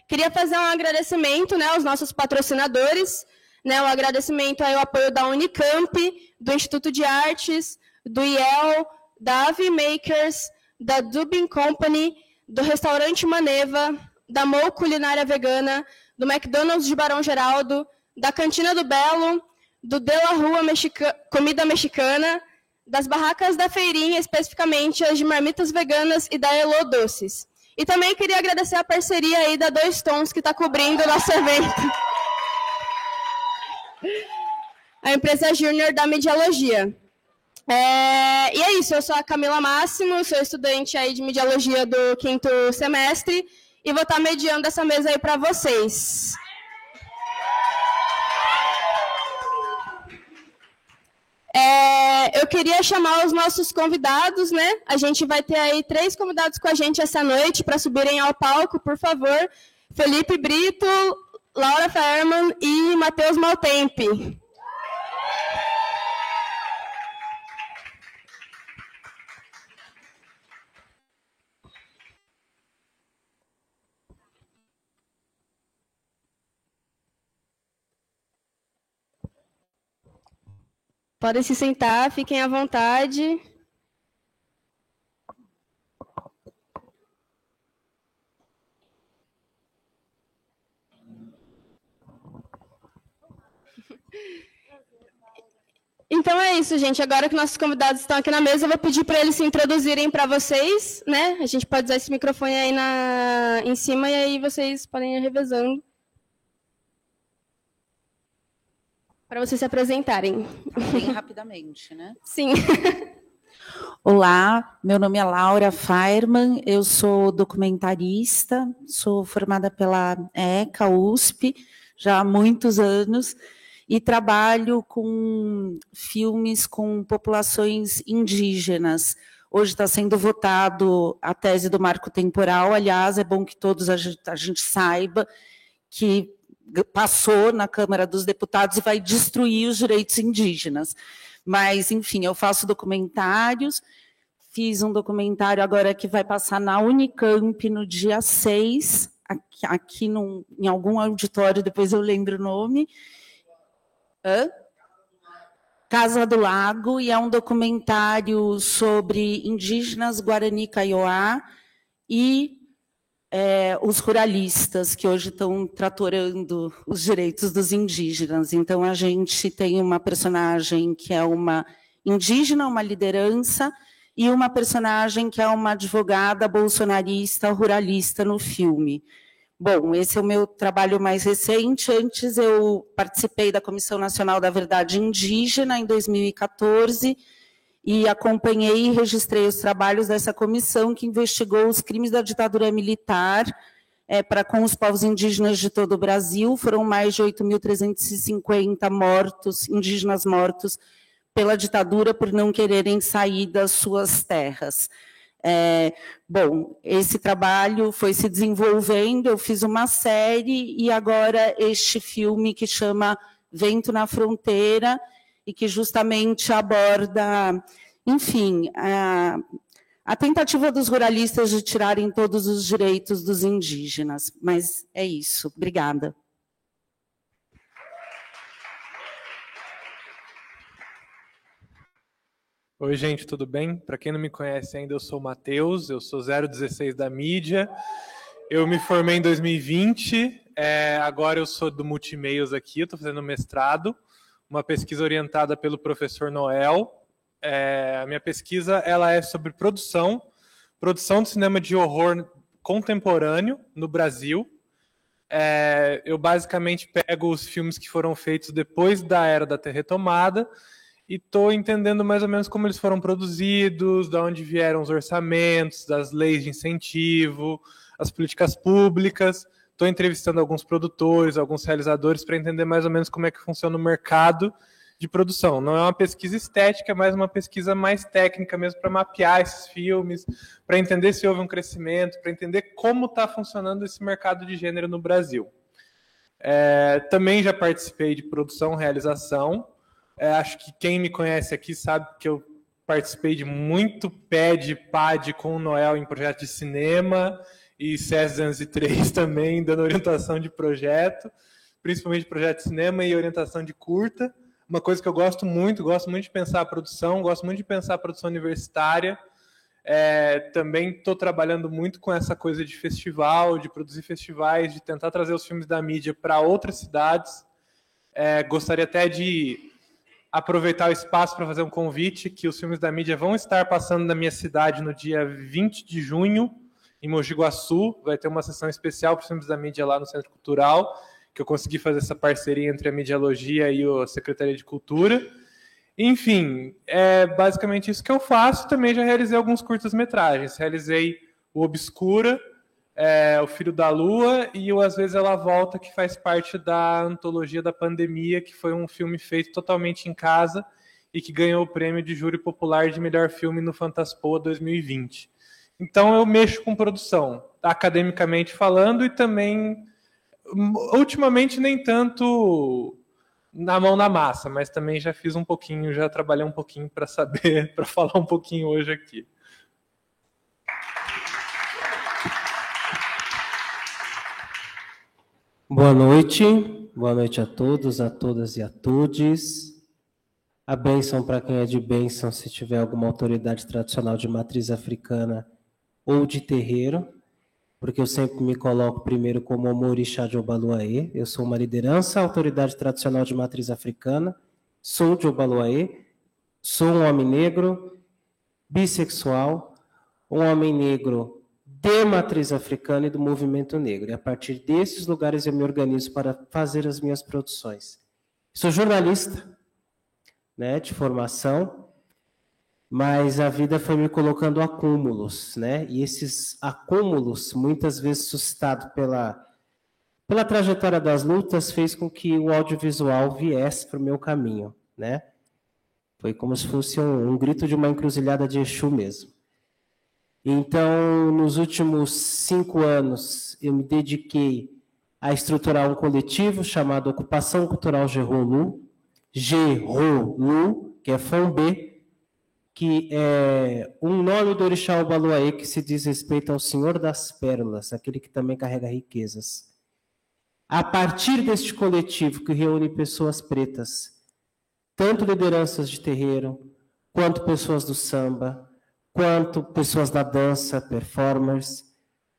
Queria fazer um agradecimento, né, aos nossos patrocinadores, né, o agradecimento ao apoio da Unicamp, do Instituto de Artes, do IEL, da Avi Makers, da Dubin Company, do Restaurante Maneva, da Mou Culinária Vegana, do McDonald's de Barão Geraldo, da Cantina do Belo, do De La Rua Comida Mexicana, das barracas da Feirinha, especificamente as de marmitas veganas e da Elo Doces. E também queria agradecer a parceria aí da Dois Tons, que está cobrindo o nosso evento. A empresa Júnior da Mediologia. E é isso, eu sou a Camila Máximo, sou estudante aí de Mediologia do 5º semestre e vou estar mediando essa mesa aí para vocês. Eu queria chamar os nossos convidados, né? A gente vai ter aí 3 convidados com a gente essa noite para subirem ao palco, por favor. Felipe Brito, Laura Ferman e Matheus Maltempe. Podem se sentar, fiquem à vontade. Então é isso, gente. Agora que nossos convidados estão aqui na mesa, eu vou pedir para eles se introduzirem para vocês, né? A gente pode usar esse microfone aí em cima e aí vocês podem ir revezando. Para vocês se apresentarem. Bem rapidamente, né? Sim. Olá, meu nome é Laura Feierman, eu sou documentarista, sou formada pela ECA, USP, já há muitos anos, e trabalho com filmes com populações indígenas. Hoje está sendo votado a tese do marco temporal, aliás, é bom que todos a gente saiba que passou na Câmara dos Deputados e vai destruir os direitos indígenas. Mas, enfim, eu faço documentários, fiz um documentário agora que vai passar na Unicamp no dia 6, aqui em algum auditório, depois eu lembro o nome. Casa do Lago, e é um documentário sobre indígenas Guarani Kaiowá e os ruralistas, que hoje estão tratorando os direitos dos indígenas. Então, a gente tem uma personagem que é uma indígena, uma liderança, e uma personagem que é uma advogada bolsonarista, ruralista no filme. Bom, esse é o meu trabalho mais recente. Antes, eu participei da Comissão Nacional da Verdade Indígena, em 2014, e acompanhei e registrei os trabalhos dessa comissão que investigou os crimes da ditadura militar para com os povos indígenas de todo o Brasil. Foram mais de 8.350 mortos, indígenas mortos pela ditadura por não quererem sair das suas terras. Bom, esse trabalho foi se desenvolvendo, eu fiz uma série e agora este filme que chama Vento na Fronteira, e que justamente aborda, enfim, a tentativa dos ruralistas de tirarem todos os direitos dos indígenas. Mas é isso. Obrigada. Oi, gente, tudo bem? Para quem não me conhece ainda, eu sou o Matheus, eu sou 016 da mídia. Eu me formei em 2020, agora eu sou do Multimeios aqui, estou fazendo mestrado, uma pesquisa orientada pelo professor Noel. A minha pesquisa ela é sobre produção de cinema de horror contemporâneo no Brasil. Eu basicamente pego os filmes que foram feitos depois da Era da Retomada e estou entendendo mais ou menos como eles foram produzidos, de onde vieram os orçamentos, das leis de incentivo, as políticas públicas. Estou entrevistando alguns produtores, alguns realizadores, para entender mais ou menos como é que funciona o mercado de produção. Não é uma pesquisa estética, é mais uma pesquisa mais técnica mesmo, para mapear esses filmes, para entender se houve um crescimento, para entender como está funcionando esse mercado de gênero no Brasil. Também já participei de produção, realização. Acho que quem me conhece aqui sabe que eu participei de muito PED, PAD com o Noel em projeto de cinema, e CS 203 também, dando orientação de projeto, principalmente projeto de cinema e orientação de curta. Uma coisa que eu gosto muito de pensar a produção, gosto muito de pensar a produção universitária. Também estou trabalhando muito com essa coisa de festival, de produzir festivais, de tentar trazer os filmes da mídia para outras cidades. Gostaria até de aproveitar o espaço para fazer um convite, que os filmes da mídia vão estar passando na minha cidade no dia 20 de junho, em Mogi Guaçu. Vai ter uma sessão especial para os filmes da mídia lá no Centro Cultural, que eu consegui fazer essa parceria entre a Medialogia e a Secretaria de Cultura. Enfim, é basicamente isso que eu faço. Também já realizei alguns curtas-metragens. Realizei o Obscura, O Filho da Lua e o Às Vezes Ela Volta, que faz parte da antologia da pandemia, que foi um filme feito totalmente em casa e que ganhou o prêmio de júri popular de melhor filme no Fantaspoa 2020. Então eu mexo com produção, academicamente falando, e também, ultimamente, nem tanto na mão na massa, mas também já fiz um pouquinho, já trabalhei um pouquinho para saber, para falar um pouquinho hoje aqui. Boa noite a todos, a todas e a todes. A bênção para quem é de bênção, se tiver alguma autoridade tradicional de matriz africana ou de terreiro, porque eu sempre me coloco primeiro como Omorixá de Obaluaê. Eu sou uma liderança, autoridade tradicional de matriz africana, sou de Obaluaê, sou um homem negro, bissexual, um homem negro de matriz africana e do movimento negro. E a partir desses lugares eu me organizo para fazer as minhas produções. Sou jornalista, né, de formação, mas a vida foi me colocando acúmulos, né? E esses acúmulos, muitas vezes suscitados pela trajetória das lutas, fez com que o audiovisual viesse para o meu caminho, né? Foi como se fosse um grito de uma encruzilhada de Exu mesmo. Então, nos últimos 5 anos, eu me dediquei a estruturar um coletivo chamado Ocupação Cultural Gerolu, que é FONB, que é um nome do Orixá Obaluaê que se diz respeito ao Senhor das Pérolas, aquele que também carrega riquezas. A partir deste coletivo que reúne pessoas pretas, tanto lideranças de terreiro, quanto pessoas do samba, quanto pessoas da dança, performers,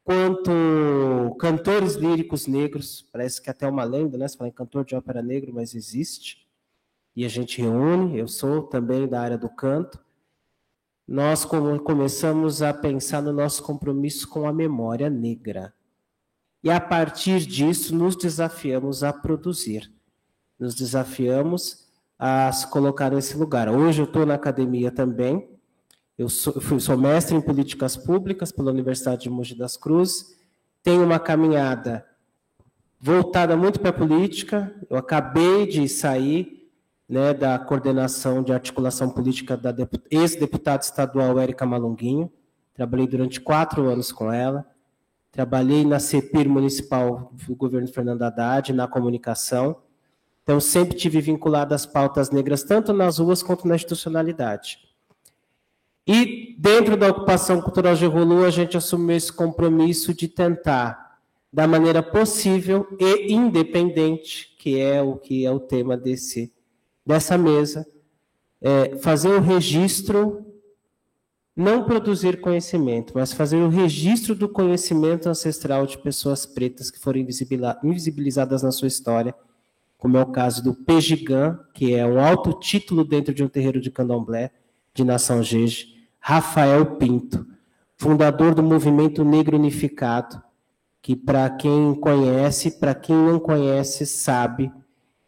quanto cantores líricos negros, parece que até uma lenda, né? Você fala em cantor de ópera negro, mas existe, e a gente reúne, eu sou também da área do canto. Nós começamos a pensar no nosso compromisso com a memória negra. E a partir disso, nos desafiamos a produzir. Nos desafiamos a se colocar nesse lugar. Hoje eu estou na academia também. Eu sou mestre em políticas públicas pela Universidade de Mogi das Cruzes. Tenho uma caminhada voltada muito para a política. Eu acabei de sair, né, da coordenação de articulação política da ex-deputada estadual Érica Malunguinho. Trabalhei durante 4 anos com ela. Trabalhei na CEPIR municipal do governo Fernando Haddad, na comunicação. Então, sempre tive vinculado às pautas negras, tanto nas ruas quanto na institucionalidade. E, dentro da Ocupação Cultural Gerolu, a gente assumiu esse compromisso de tentar, da maneira possível e independente, que é o tema dessa mesa, fazer o registro, não produzir conhecimento, mas fazer o registro do conhecimento ancestral de pessoas pretas que foram invisibilizadas na sua história, como é o caso do Pejigã, que é um alto título dentro de um terreiro de candomblé, de Nação Jeje, Rafael Pinto, fundador do Movimento Negro Unificado, que para quem conhece, para quem não conhece, sabe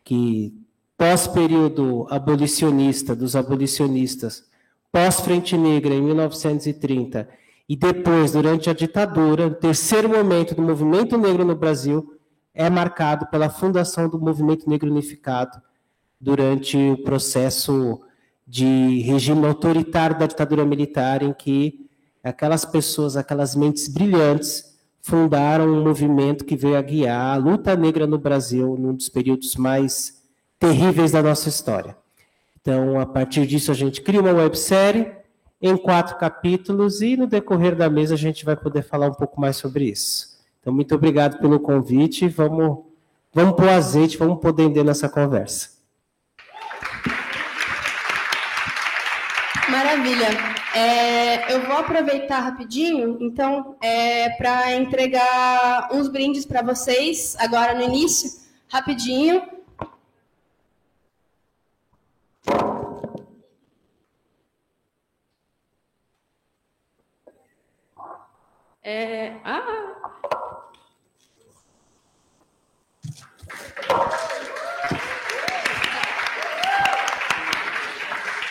que pós-período abolicionista, dos abolicionistas, pós-Frente Negra, em 1930, e depois, durante a ditadura, o terceiro momento do movimento negro no Brasil é marcado pela fundação do Movimento Negro Unificado, durante o processo de regime autoritário da ditadura militar, em que aquelas pessoas, aquelas mentes brilhantes, fundaram um movimento que veio a guiar a luta negra no Brasil, num dos períodos mais terríveis da nossa história. Então, a partir disso, a gente cria uma websérie em 4 capítulos, e no decorrer da mesa a gente vai poder falar um pouco mais sobre isso. Então, muito obrigado pelo convite. Vamos pôr azeite, vamos pôr dendê nessa conversa. Maravilha. Eu vou aproveitar rapidinho, então, para entregar uns brindes para vocês, agora no início, rapidinho.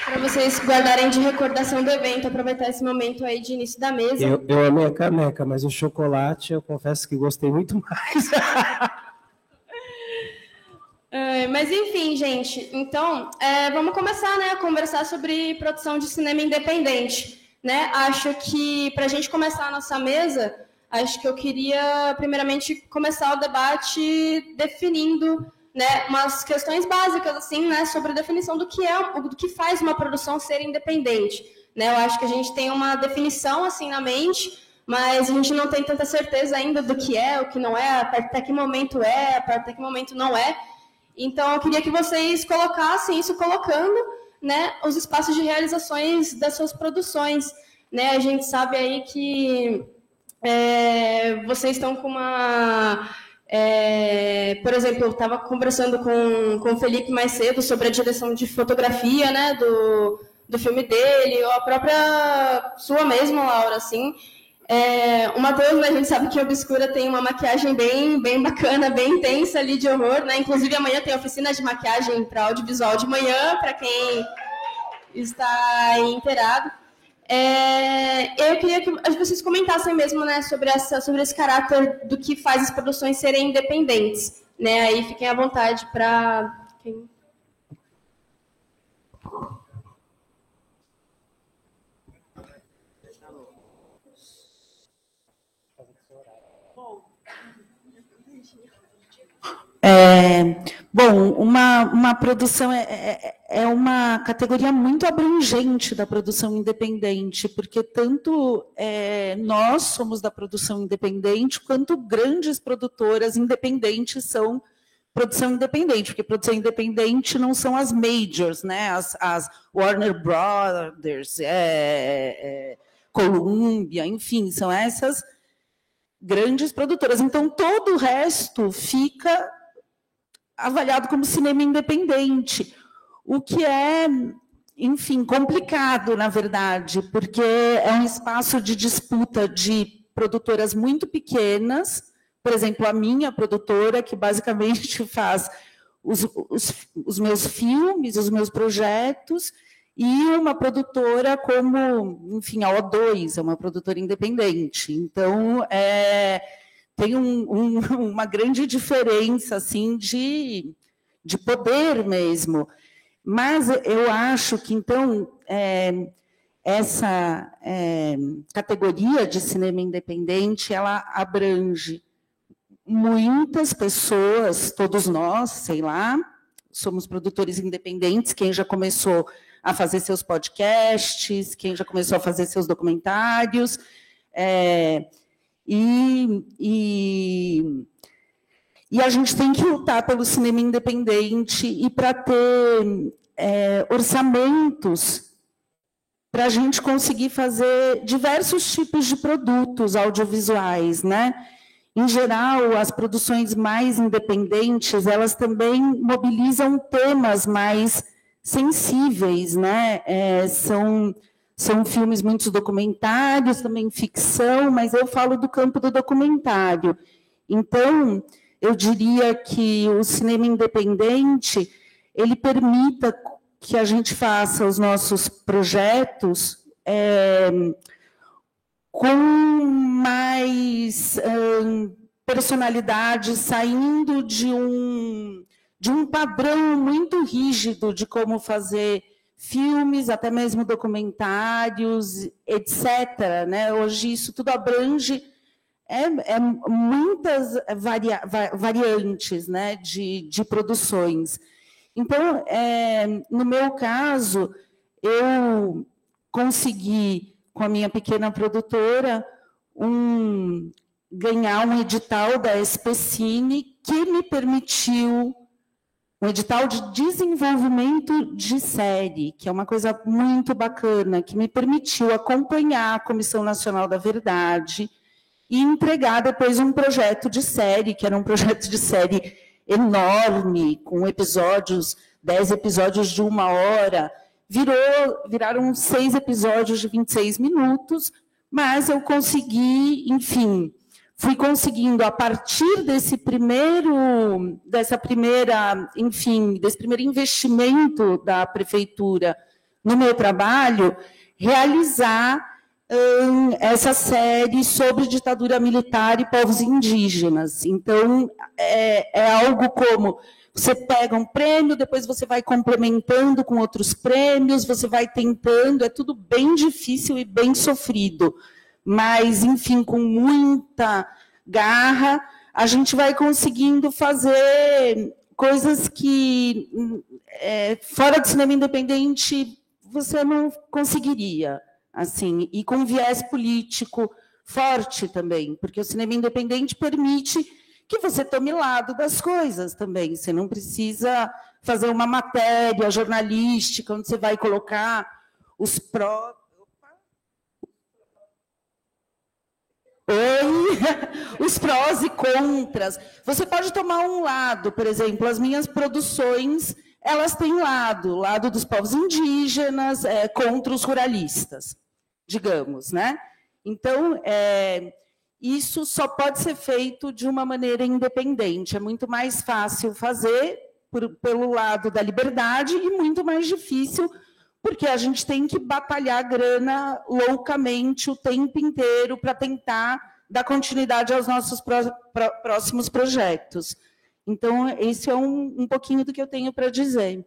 Para vocês guardarem de recordação do evento, aproveitar esse momento aí de início da mesa. Eu amei a caneca, mas o chocolate, eu confesso que gostei muito mais. Mas, enfim, gente, então, vamos começar, né, a conversar sobre produção de cinema independente. Né? Acho que, para a gente começar a nossa mesa, acho que eu queria, primeiramente, começar o debate definindo, né, umas questões básicas, assim, né, sobre a definição do que faz uma produção ser independente. Né? Eu acho que a gente tem uma definição, assim, na mente, mas a gente não tem tanta certeza ainda do que é, o que não é, até que momento é, até que momento não é. Então, eu queria que vocês colocassem isso colocando, né, os espaços de realizações das suas produções. Né? A gente sabe aí que vocês estão com uma... por exemplo, eu estava conversando com o Felipe mais cedo sobre a direção de fotografia, né, do filme dele, ou a própria sua mesma, Laura, assim. O Matheus, né, a gente sabe que a Obscura tem uma maquiagem bem bacana, bem intensa ali de horror, né? Inclusive amanhã tem oficina de maquiagem para audiovisual de manhã, para quem está inteirado. Eu queria que vocês comentassem mesmo, né, sobre esse caráter do que faz as produções serem independentes. Né? Aí fiquem à vontade para quem... Bom, uma produção é uma categoria muito abrangente da produção independente, porque tanto nós somos da produção independente, quanto grandes produtoras independentes são produção independente, porque produção independente não são as majors, né? As Warner Brothers, Columbia, enfim, são essas grandes produtoras. Então, todo o resto fica avaliado como cinema independente, o que é, enfim, complicado, na verdade, porque é um espaço de disputa de produtoras muito pequenas, por exemplo, a minha produtora, que basicamente faz os meus filmes, os meus projetos, e uma produtora como, enfim, a O2, é uma produtora independente. Então, tem uma grande diferença assim, de poder mesmo. Mas eu acho que, então, essa categoria de cinema independente, ela abrange muitas pessoas, todos nós, sei lá, somos produtores independentes, quem já começou a fazer seus podcasts, quem já começou a fazer seus documentários, e a gente tem que lutar pelo cinema independente e para ter orçamentos para a gente conseguir fazer diversos tipos de produtos audiovisuais, né? Em geral, as produções mais independentes, elas também mobilizam temas mais sensíveis, né? São filmes, muitos documentários, também ficção, mas eu falo do campo do documentário. Então, eu diria que o cinema independente, ele permita que a gente faça os nossos projetos com mais personalidade, saindo de um padrão muito rígido de como fazer filmes, até mesmo documentários, etc. Né? Hoje isso tudo abrange muitas variantes, né, de produções. Então, no meu caso, eu consegui, com a minha pequena produtora, ganhar um edital da SPCine que me permitiu um edital de desenvolvimento de série, que é uma coisa muito bacana, que me permitiu acompanhar a Comissão Nacional da Verdade e entregar depois um projeto de série, que era um projeto de série enorme, com episódios, 10 episódios de 1 hora, viraram 6 episódios de 26 minutos, mas eu consegui, enfim, fui conseguindo, a partir desse primeiro investimento da prefeitura no meu trabalho, realizar essa série sobre ditadura militar e povos indígenas. Então, é algo como você pega um prêmio, depois você vai complementando com outros prêmios, você vai tentando, é tudo bem difícil e bem sofrido. Mas, enfim, com muita garra, a gente vai conseguindo fazer coisas que, fora do cinema independente, você não conseguiria, assim, e com viés político forte também, porque o cinema independente permite que você tome lado das coisas também. Você não precisa fazer uma matéria jornalística, onde você vai colocar os prós. Os prós e contras. Você pode tomar um lado, por exemplo, as minhas produções, elas têm lado dos povos indígenas contra os ruralistas, digamos, né? Então, isso só pode ser feito de uma maneira independente. É muito mais fácil fazer pelo lado da liberdade e muito mais difícil porque a gente tem que batalhar grana loucamente o tempo inteiro para tentar dar continuidade aos nossos próximos projetos. Então, esse é um pouquinho do que eu tenho para dizer.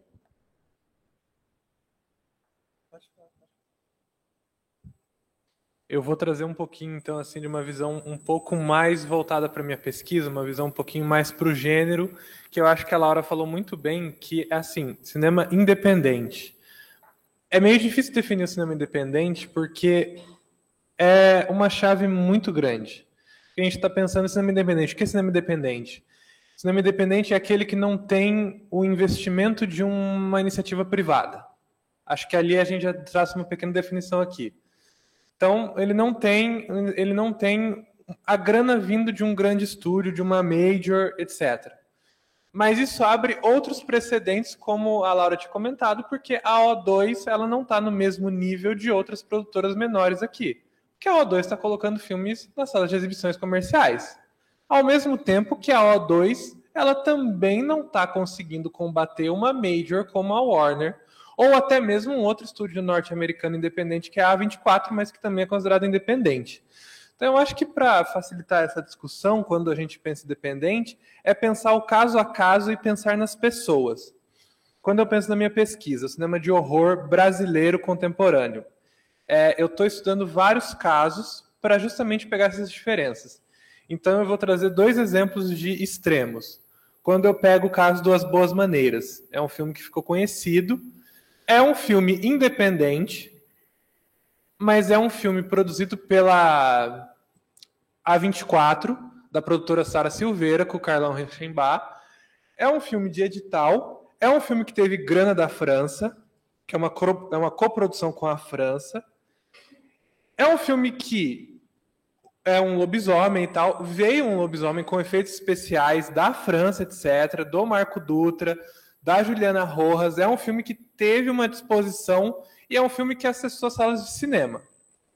Eu vou trazer um pouquinho, então, assim, de uma visão um pouco mais voltada para a minha pesquisa, uma visão um pouquinho mais para o gênero, que eu acho que a Laura falou muito bem, que é, assim, cinema independente. É meio difícil definir o cinema independente porque é uma chave muito grande. A gente está pensando em cinema independente. O que é cinema independente? Cinema independente é aquele que não tem o investimento de uma iniciativa privada. Acho que ali a gente já traça uma pequena definição aqui. Então, ele não tem a grana vindo de um grande estúdio, de uma major, etc. Mas isso abre outros precedentes, como a Laura tinha comentado, porque a O2 ela não está no mesmo nível de outras produtoras menores aqui. Porque a O2 está colocando filmes nas salas de exibições comerciais. Ao mesmo tempo que a O2 ela também não está conseguindo combater uma major como a Warner, ou até mesmo um outro estúdio norte-americano independente, que é a A24, mas que também é considerado independente. Então, eu acho que para facilitar essa discussão, quando a gente pensa independente, é pensar o caso a caso e pensar nas pessoas. Quando eu penso na minha pesquisa, cinema de horror brasileiro contemporâneo, eu estou estudando vários casos para justamente pegar essas diferenças. Então, eu vou trazer 2 exemplos de extremos. Quando eu pego o caso do As Boas Maneiras, é um filme que ficou conhecido, é um filme independente, mas é um filme produzido pela A24, da produtora Sara Silveira, com o Carlão Reichenbach. É um filme de edital, é um filme que teve grana da França, que é uma coprodução com a França. É um filme que é um lobisomem e tal. Veio um lobisomem com efeitos especiais da França, etc., do Marco Dutra, da Juliana Rojas. É um filme que teve uma disposição e é um filme que acessou salas de cinema.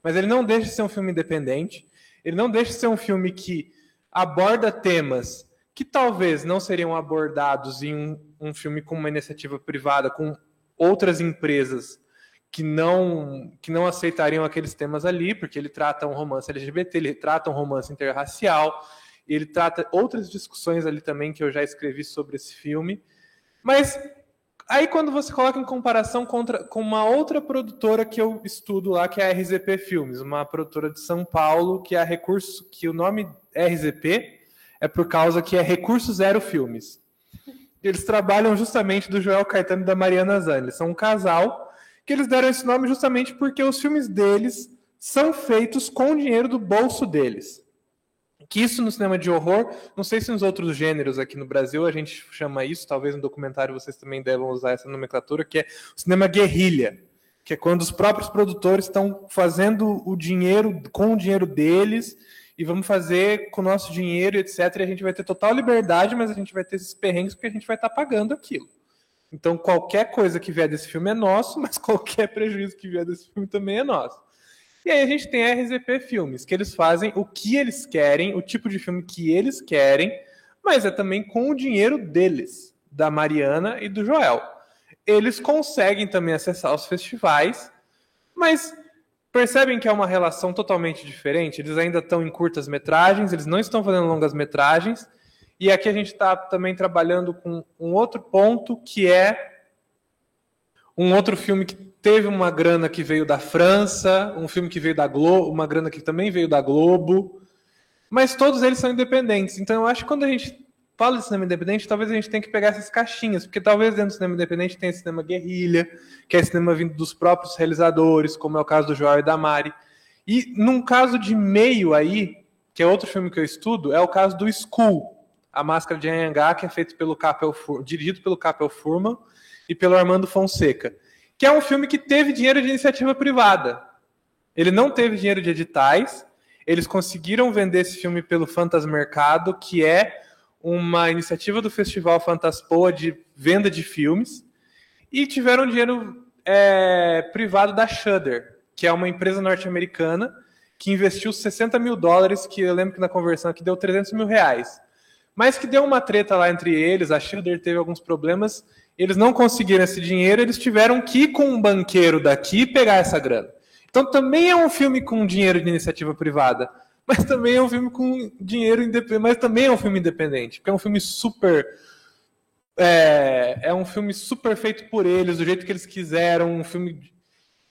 Mas ele não deixa de ser um filme independente, ele não deixa de ser um filme que aborda temas que talvez não seriam abordados em um filme com uma iniciativa privada, com outras empresas que não aceitariam aqueles temas ali, porque ele trata um romance LGBT, ele trata um romance interracial, ele trata outras discussões ali também que eu já escrevi sobre esse filme. Mas aí quando você coloca em comparação com uma outra produtora que eu estudo lá, que é a RZP Filmes, uma produtora de São Paulo, que o nome RZP é por causa que é Recurso Zero Filmes. Eles trabalham justamente do Joel Caetano e da Mariana Zan. Eles são um casal que eles deram esse nome justamente porque os filmes deles são feitos com o dinheiro do bolso deles. Que isso no cinema de horror, não sei se nos outros gêneros aqui no Brasil a gente chama isso, talvez no documentário vocês também devam usar essa nomenclatura, que é o cinema guerrilha, que é quando os próprios produtores estão fazendo o dinheiro com o dinheiro deles e vamos fazer com o nosso dinheiro, etc. E a gente vai ter total liberdade, mas a gente vai ter esses perrengues porque a gente vai estar pagando aquilo. Então qualquer coisa que vier desse filme é nosso, mas qualquer prejuízo que vier desse filme também é nosso. E aí a gente tem a RZP Filmes, que eles fazem o que eles querem, o tipo de filme que eles querem, mas é também com o dinheiro deles, da Mariana e do Joel. Eles conseguem também acessar os festivais, mas percebem que é uma relação totalmente diferente. Eles ainda estão em curtas-metragens, eles não estão fazendo longas-metragens, e aqui a gente está também trabalhando com um outro ponto, que é um outro filme que teve uma grana que veio da França, um filme que veio da Globo, uma grana que também veio da Globo, mas todos eles são independentes. Então eu acho que quando a gente fala de cinema independente, talvez a gente tenha que pegar essas caixinhas, porque talvez dentro do cinema independente tenha cinema guerrilha, que é cinema vindo dos próprios realizadores, como é o caso do Joel e da Mari. E num caso de meio aí, que é outro filme que eu estudo, é o caso do School, A Máscara de Anhangá, que é feito pelo dirigido pelo Capel Furman e pelo Armando Fonseca, que é um filme que teve dinheiro de iniciativa privada. Ele não teve dinheiro de editais, eles conseguiram vender esse filme pelo Fantasmercado, que é uma iniciativa do Festival Fantaspoa de venda de filmes, e tiveram dinheiro privado da Shudder, que é uma empresa norte-americana que investiu $60 mil, que eu lembro que na conversão aqui deu R$300 mil, mas que deu uma treta lá entre eles, a Shudder teve alguns problemas, eles não conseguiram esse dinheiro, eles tiveram que ir com um banqueiro daqui pegar essa grana. Então também é um filme com dinheiro de iniciativa privada, mas também é um filme com dinheiro independente, mas também é um filme independente, porque é um filme super... É um filme super feito por eles, do jeito que eles quiseram, um filme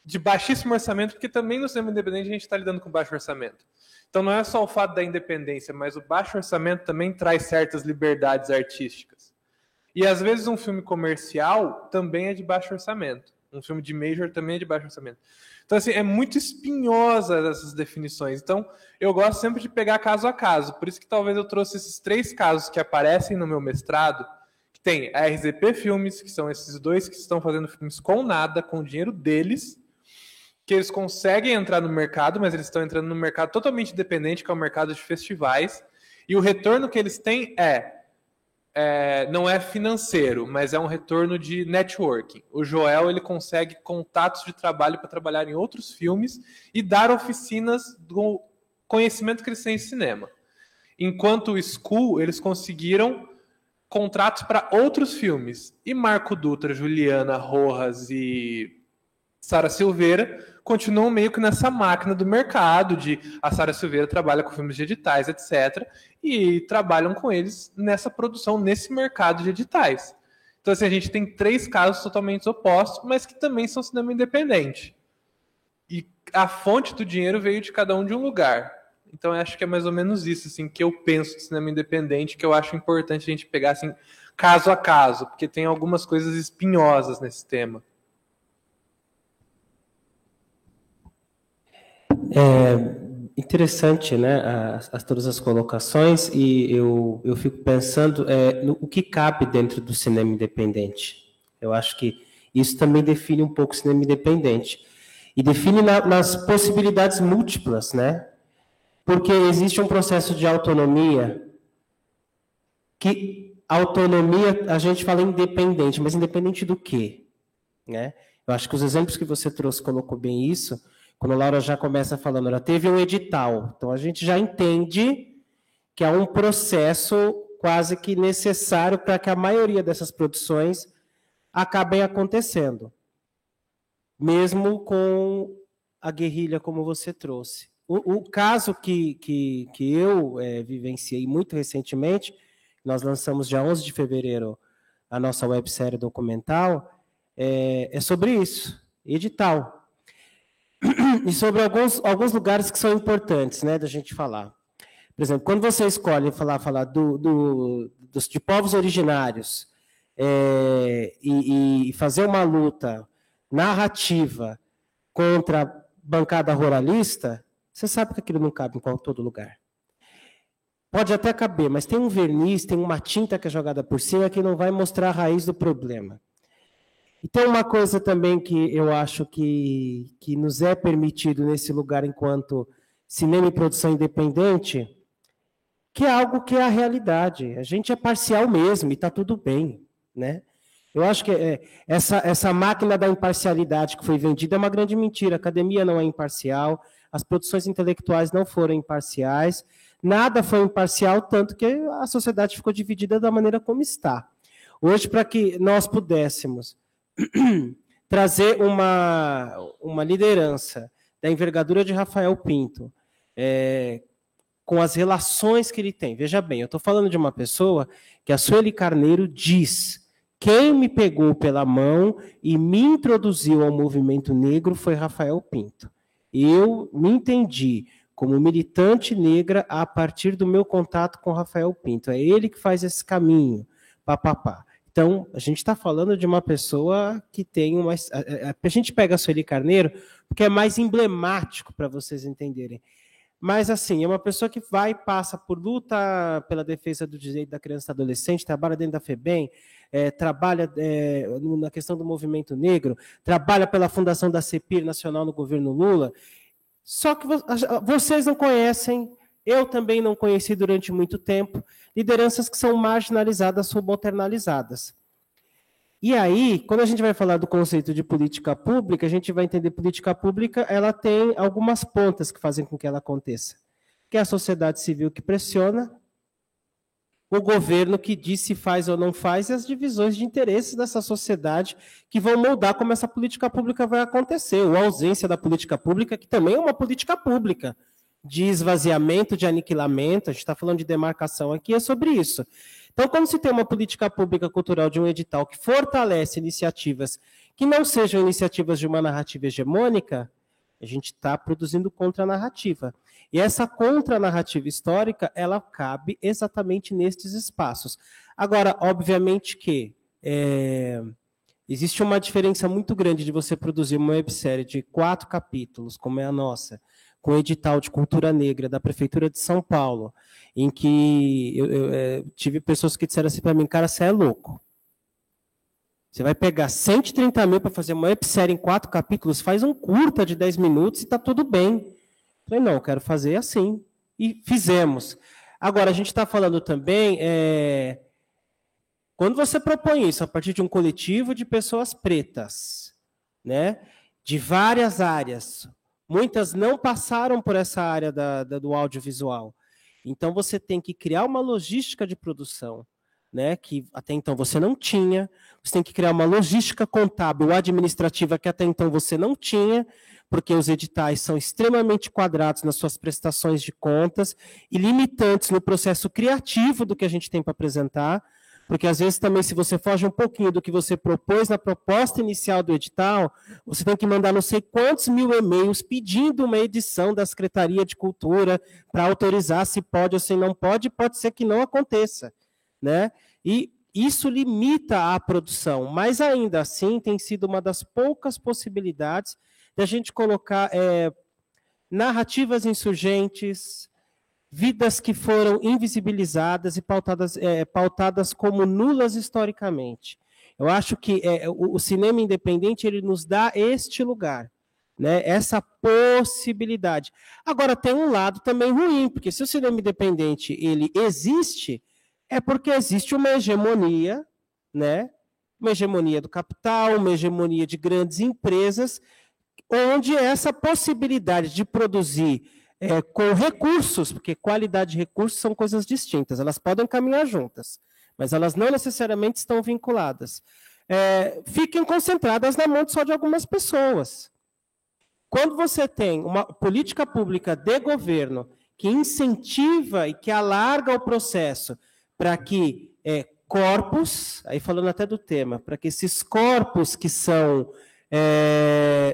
de baixíssimo orçamento, porque também no cinema independente a gente está lidando com baixo orçamento. Então não é só o fato da independência, mas o baixo orçamento também traz certas liberdades artísticas. E às vezes um filme comercial também é de baixo orçamento. Um filme de major também é de baixo orçamento. Então, assim, é muito espinhosa essas definições. Então, eu gosto sempre de pegar caso a caso. Por isso que talvez eu trouxe esses 3 casos que aparecem no meu mestrado, que tem a RZP Filmes, que são esses 2 que estão fazendo filmes com nada, com o dinheiro deles, que eles conseguem entrar no mercado, mas eles estão entrando no mercado totalmente independente, que é o mercado de festivais, e o retorno que eles têm não é financeiro, mas é um retorno de networking. O Joel ele consegue contatos de trabalho para trabalhar em outros filmes e dar oficinas do conhecimento que eles têm em cinema. Enquanto o School, eles conseguiram contratos para outros filmes. E Marco Dutra, Juliana Rojas e Sara Silveira continuam meio que nessa máquina do mercado, a Sara Silveira trabalha com filmes de editais, etc., e trabalham com eles nessa produção, nesse mercado de editais. Então, assim, a gente tem 3 casos totalmente opostos, mas que também são cinema independente. E a fonte do dinheiro veio de cada um de um lugar. Então, eu acho que é mais ou menos isso, assim, que eu penso de cinema independente, que eu acho importante a gente pegar, assim, caso a caso, porque tem algumas coisas espinhosas nesse tema. Interessante, né, todas as colocações, e eu fico pensando no o que cabe dentro do cinema independente. Eu acho que isso também define um pouco o cinema independente. E define nas possibilidades múltiplas, né? Porque existe um processo de autonomia, que autonomia, a gente fala independente, mas independente do quê? Né? Eu acho que os exemplos que você trouxe colocou bem isso. Quando a Laura já começa falando, ela teve um edital, então a gente já entende que é um processo quase que necessário para que a maioria dessas produções acabem acontecendo, mesmo com a guerrilha como você trouxe. O caso que eu vivenciei muito recentemente, nós lançamos dia 11 de fevereiro a nossa websérie documental, é sobre isso, edital. E sobre alguns lugares que são importantes, né, da gente falar. Por exemplo, quando você escolhe falar de povos originários e fazer uma luta narrativa contra a bancada ruralista, você sabe que aquilo não cabe em todo lugar. Pode até caber, mas tem um verniz, tem uma tinta que é jogada por cima que não vai mostrar a raiz do problema. E tem uma coisa também que eu acho que nos é permitido nesse lugar enquanto cinema e produção independente, que é algo que é a realidade. A gente é parcial mesmo e está tudo bem, né? Eu acho que essa máquina da imparcialidade que foi vendida é uma grande mentira. A academia não é imparcial, as produções intelectuais não foram imparciais, nada foi imparcial, tanto que a sociedade ficou dividida da maneira como está. Hoje, para que nós pudéssemos trazer uma liderança da envergadura de Rafael Pinto, com as relações que ele tem. Veja bem, eu estou falando de uma pessoa que a Sueli Carneiro diz: quem me pegou pela mão e me introduziu ao movimento negro foi Rafael Pinto. Eu me entendi como militante negra a partir do meu contato com Rafael Pinto. É ele que faz esse caminho. Papapá. Então, a gente está falando de uma pessoa que tem uma... A gente pega a Sueli Carneiro porque é mais emblemático para vocês entenderem. Mas, assim, é uma pessoa que vai e passa por luta pela defesa do direito da criança e do adolescente, trabalha dentro da FEBEM, trabalha na questão do movimento negro, trabalha pela fundação da CEPIR Nacional no governo Lula. Só que vocês não conhecem, eu também não conheci durante muito tempo, lideranças que são marginalizadas, subalternizadas. E aí, quando a gente vai falar do conceito de política pública, a gente vai entender política pública, ela tem algumas pontas que fazem com que ela aconteça. Que é a sociedade civil que pressiona, o governo que diz se faz ou não faz, e as divisões de interesses dessa sociedade que vão moldar como essa política pública vai acontecer, ou a ausência da política pública, que também é uma política pública, de esvaziamento, de aniquilamento, a gente está falando de demarcação aqui, é sobre isso. Então, quando se tem uma política pública cultural de um edital que fortalece iniciativas que não sejam iniciativas de uma narrativa hegemônica, a gente está produzindo contranarrativa. E essa contranarrativa histórica, ela cabe exatamente nestes espaços. Agora, obviamente que existe uma diferença muito grande de você produzir uma websérie de 4 capítulos, como é a nossa, com o edital de cultura negra da Prefeitura de São Paulo, em que eu tive pessoas que disseram assim para mim: cara, você é louco. Você vai pegar 130 mil para fazer uma websérie em 4 capítulos, faz um curta de 10 minutos e está tudo bem. Eu falei: não, eu quero fazer assim. E fizemos. Agora, a gente está falando também, quando você propõe isso a partir de um coletivo de pessoas pretas, né, de várias áreas, muitas não passaram por essa área do audiovisual. Então, você tem que criar uma logística de produção, né, que até então você não tinha. Você tem que criar uma logística contábil, administrativa, que até então você não tinha, porque os editais são extremamente quadrados nas suas prestações de contas e limitantes no processo criativo do que a gente tem para apresentar. Porque, às vezes, também, se você foge um pouquinho do que você propôs na proposta inicial do edital, você tem que mandar não sei quantos mil e-mails pedindo uma edição da Secretaria de Cultura para autorizar se pode ou se não pode, pode ser que não aconteça, né? E isso limita a produção, mas, ainda assim, tem sido uma das poucas possibilidades de a gente colocar narrativas insurgentes, vidas que foram invisibilizadas e pautadas como nulas historicamente. Eu acho que o cinema independente ele nos dá este lugar, né? Essa possibilidade. Agora, tem um lado também ruim, porque se o cinema independente ele existe, é porque existe uma hegemonia, né? Uma hegemonia do capital, uma hegemonia de grandes empresas, onde essa possibilidade de produzir com recursos, porque qualidade e recursos são coisas distintas, elas podem caminhar juntas, mas elas não necessariamente estão vinculadas. Fiquem concentradas na mão só de algumas pessoas. Quando você tem uma política pública de governo que incentiva e que alarga o processo para que corpos, aí falando até do tema, para que esses corpos que são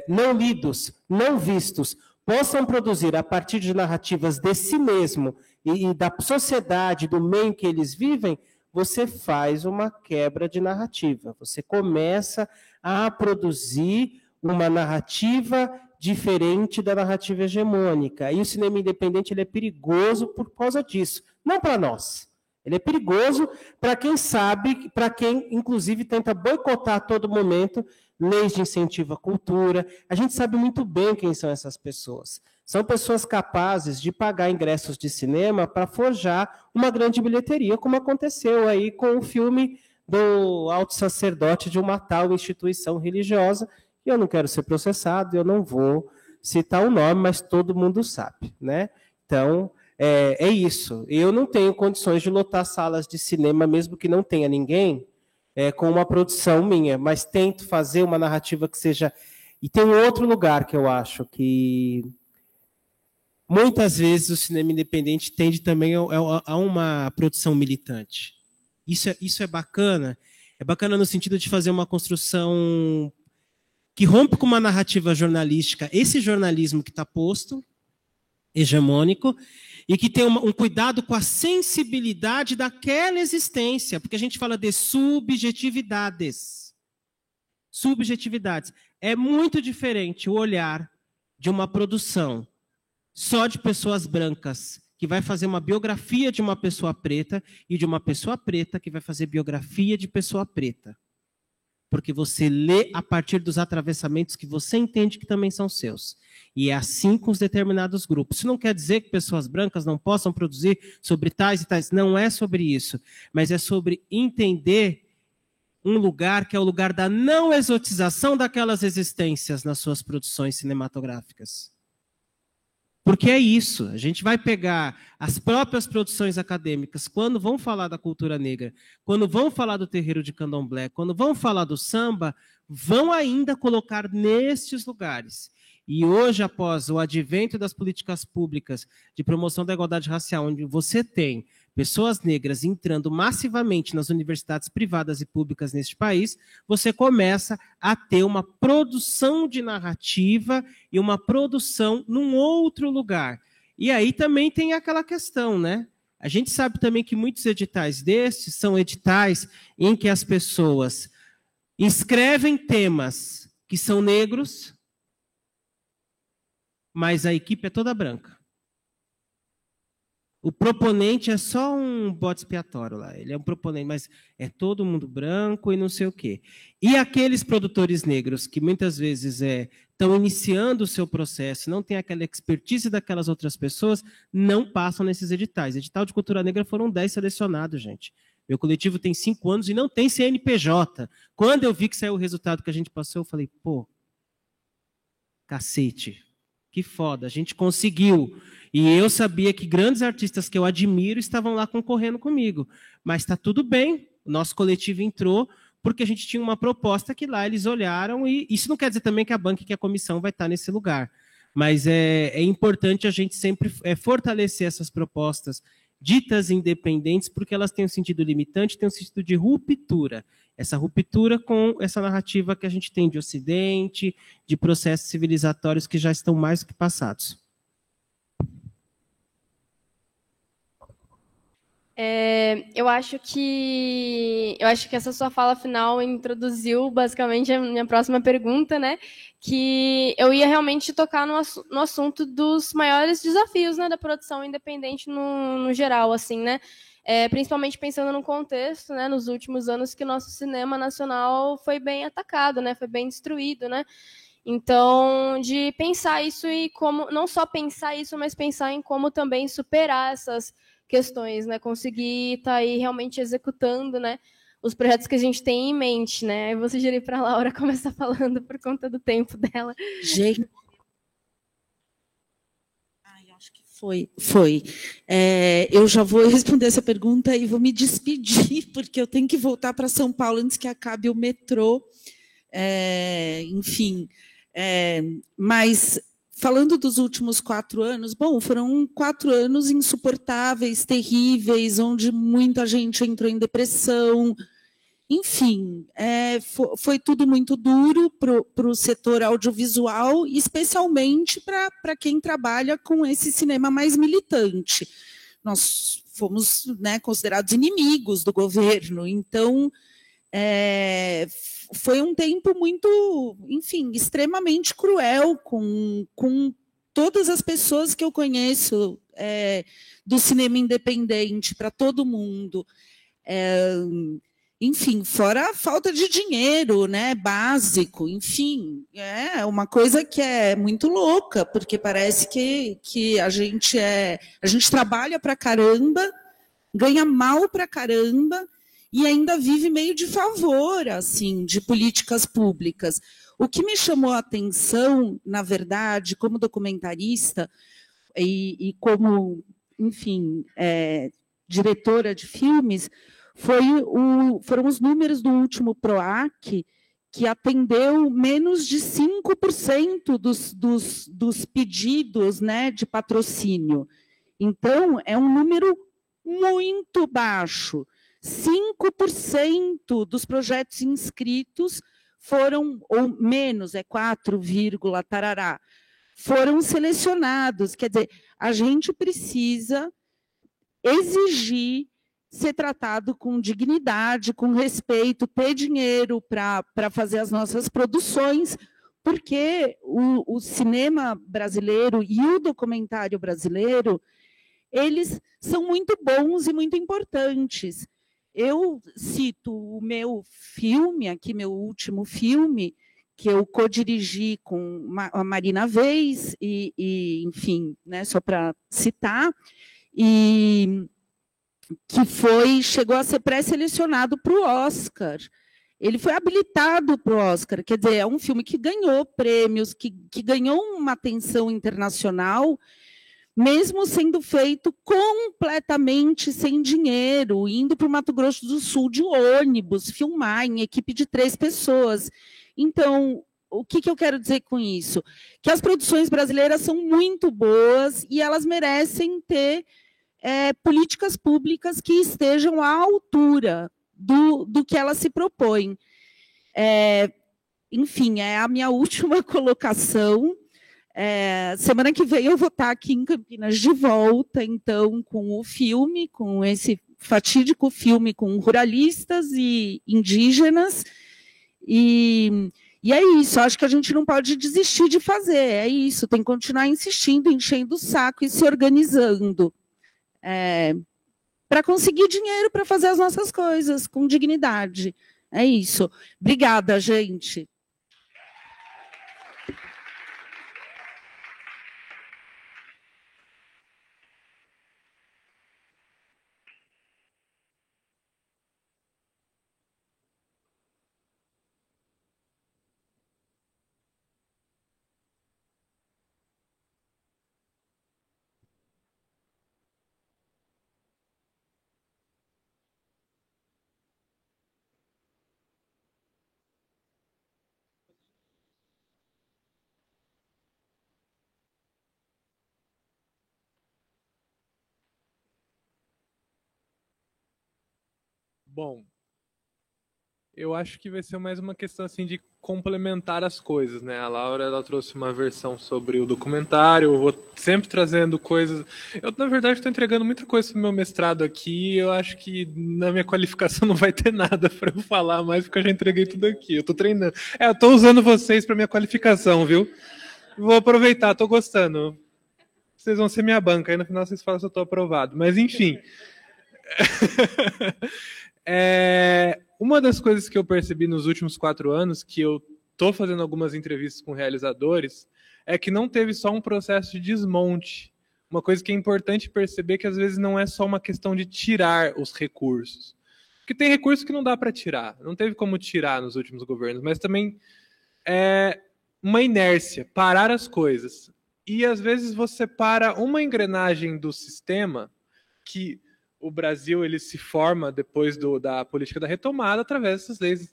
não lidos, não vistos, possam produzir a partir de narrativas de si mesmo e da sociedade, do meio em que eles vivem, você faz uma quebra de narrativa. Você começa a produzir uma narrativa diferente da narrativa hegemônica. E o cinema independente ele é perigoso por causa disso. Não para nós. Ele é perigoso para quem sabe, para quem, inclusive, tenta boicotar a todo momento leis de incentivo à cultura. A gente sabe muito bem quem são essas pessoas. São pessoas capazes de pagar ingressos de cinema para forjar uma grande bilheteria, como aconteceu aí com o filme do alto sacerdote de uma tal instituição religiosa. E eu não quero ser processado, eu não vou citar o nome, mas todo mundo sabe, né? Então, é isso. Eu não tenho condições de lotar salas de cinema, mesmo que não tenha ninguém, com uma produção minha, mas tento fazer uma narrativa que seja... E tem um outro lugar que eu acho que... Muitas vezes o cinema independente tende também a uma produção militante. Isso é bacana. É bacana no sentido de fazer uma construção que rompe com uma narrativa jornalística, esse jornalismo que está posto, hegemônico, e que tem um cuidado com a sensibilidade daquela existência, porque a gente fala de subjetividades. Subjetividades. É muito diferente o olhar de uma produção só de pessoas brancas, que vai fazer uma biografia de uma pessoa preta, e de uma pessoa preta que vai fazer biografia de pessoa preta. Porque você lê a partir dos atravessamentos que você entende que também são seus. E é assim com os determinados grupos. Isso não quer dizer que pessoas brancas não possam produzir sobre tais e tais. Não é sobre isso. Mas é sobre entender um lugar que é o lugar da não exotização daquelas existências nas suas produções cinematográficas. Porque é isso, a gente vai pegar as próprias produções acadêmicas, quando vão falar da cultura negra, quando vão falar do terreiro de candomblé, quando vão falar do samba, vão ainda colocar nestes lugares. E hoje, após o advento das políticas públicas de promoção da igualdade racial, onde você tem pessoas negras entrando massivamente nas universidades privadas e públicas neste país, você começa a ter uma produção de narrativa e uma produção num outro lugar. E aí também tem aquela questão, né? A gente sabe também que muitos editais destes são editais em que as pessoas escrevem temas que são negros, mas a equipe é toda branca. O proponente é só um bode expiatório lá. Ele é um proponente, mas é todo mundo branco e não sei o quê. E aqueles produtores negros que muitas vezes estão iniciando o seu processo, não tem aquela expertise daquelas outras pessoas, não passam nesses editais. Edital de cultura negra foram 10 selecionados, gente. Meu coletivo tem 5 anos e não tem CNPJ. Quando eu vi que saiu o resultado que a gente passou, eu falei, pô, cacete, que foda, a gente conseguiu. E eu sabia que grandes artistas que eu admiro estavam lá concorrendo comigo. Mas está tudo bem, o nosso coletivo entrou porque a gente tinha uma proposta que lá eles olharam, e isso não quer dizer também que a banca e que a comissão vai estar nesse lugar. Mas é importante a gente sempre fortalecer essas propostas ditas independentes, porque elas têm um sentido limitante, têm um sentido de ruptura. Essa ruptura com essa narrativa que a gente tem de Ocidente, de processos civilizatórios que já estão mais do que passados. Eu acho que essa sua fala final introduziu basicamente a minha próxima pergunta, né? Que eu ia realmente tocar no assunto dos maiores desafios, né, da produção independente no geral, assim, né? Principalmente pensando no contexto, né, nos últimos anos que o nosso cinema nacional foi bem atacado, né? Foi bem destruído, né? Então, de pensar isso e como não só pensar isso, mas pensar em como também superar essas questões, né? Conseguir estar aí realmente executando, né, os projetos que a gente tem em mente, né? Eu vou sugerir para a Laura começar falando por conta do tempo dela. Gente, acho que foi. Eu já vou responder essa pergunta e vou me despedir, porque eu tenho que voltar para São Paulo antes que acabe o metrô. Mas falando dos últimos 4 anos, bom, foram 4 anos insuportáveis, terríveis, onde muita gente entrou em depressão. Enfim, foi tudo muito duro para o setor audiovisual, especialmente para quem trabalha com esse cinema mais militante. Nós fomos, né, considerados inimigos do governo, então foi um tempo muito, enfim, extremamente cruel com todas as pessoas que eu conheço do cinema independente, para todo mundo. Enfim, fora a falta de dinheiro, né, básico, enfim, é uma coisa que é muito louca, porque parece que a gente trabalha para caramba, ganha mal para caramba e ainda vive meio de favor, assim, de políticas públicas. O que me chamou a atenção, na verdade, como documentarista e como, enfim, diretora de filmes, foram os números do último PROAC, que atendeu menos de 5% dos pedidos, né, de patrocínio. Então, é um número muito baixo. 5% dos projetos inscritos foram, ou menos, 4, tarará, foram selecionados. Quer dizer, a gente precisa exigir ser tratado com dignidade, com respeito, ter dinheiro para fazer as nossas produções, porque o cinema brasileiro e o documentário brasileiro, eles são muito bons e muito importantes. Eu cito o meu filme, aqui, meu último filme, que eu co-dirigi com a Marina Veis, enfim, né, só para citar, e que chegou a ser pré-selecionado para o Oscar. Ele foi habilitado para o Oscar, quer dizer, é um filme que ganhou prêmios, que ganhou uma atenção internacional, mesmo sendo feito completamente sem dinheiro, indo para o Mato Grosso do Sul de ônibus, filmar em equipe de 3 pessoas. Então, o que eu quero dizer com isso? Que as produções brasileiras são muito boas e elas merecem ter políticas públicas que estejam à altura do que ela se propõe. Enfim, é a minha última colocação. Semana que vem eu vou estar aqui em Campinas de volta, então, com o filme, com esse fatídico filme com ruralistas e indígenas. E é isso, acho que a gente não pode desistir de fazer, é isso, tem que continuar insistindo, enchendo o saco e se organizando. Para conseguir dinheiro para fazer as nossas coisas com dignidade. É isso. Obrigada, gente. Bom, eu acho que vai ser mais uma questão assim de complementar as coisas, né? A Laura, ela trouxe uma versão sobre o documentário, eu vou sempre trazendo coisas. Eu, na verdade, estou entregando muita coisa para o meu mestrado aqui, eu acho que na minha qualificação não vai ter nada para eu falar mais, porque eu já entreguei tudo aqui. Eu estou treinando. Eu estou usando vocês para minha qualificação, viu? Vou aproveitar, estou gostando. Vocês vão ser minha banca, aí no final vocês falam se eu estou aprovado. Mas, enfim. Uma das coisas que eu percebi nos últimos 4 anos, que eu estou fazendo algumas entrevistas com realizadores, é que não teve só um processo de desmonte. Uma coisa que é importante perceber que às vezes não é só uma questão de tirar os recursos. Porque tem recursos que não dá para tirar. Não teve como tirar nos últimos governos, mas também é uma inércia, parar as coisas. E às vezes você para uma engrenagem do sistema que o Brasil ele se forma depois da política da retomada através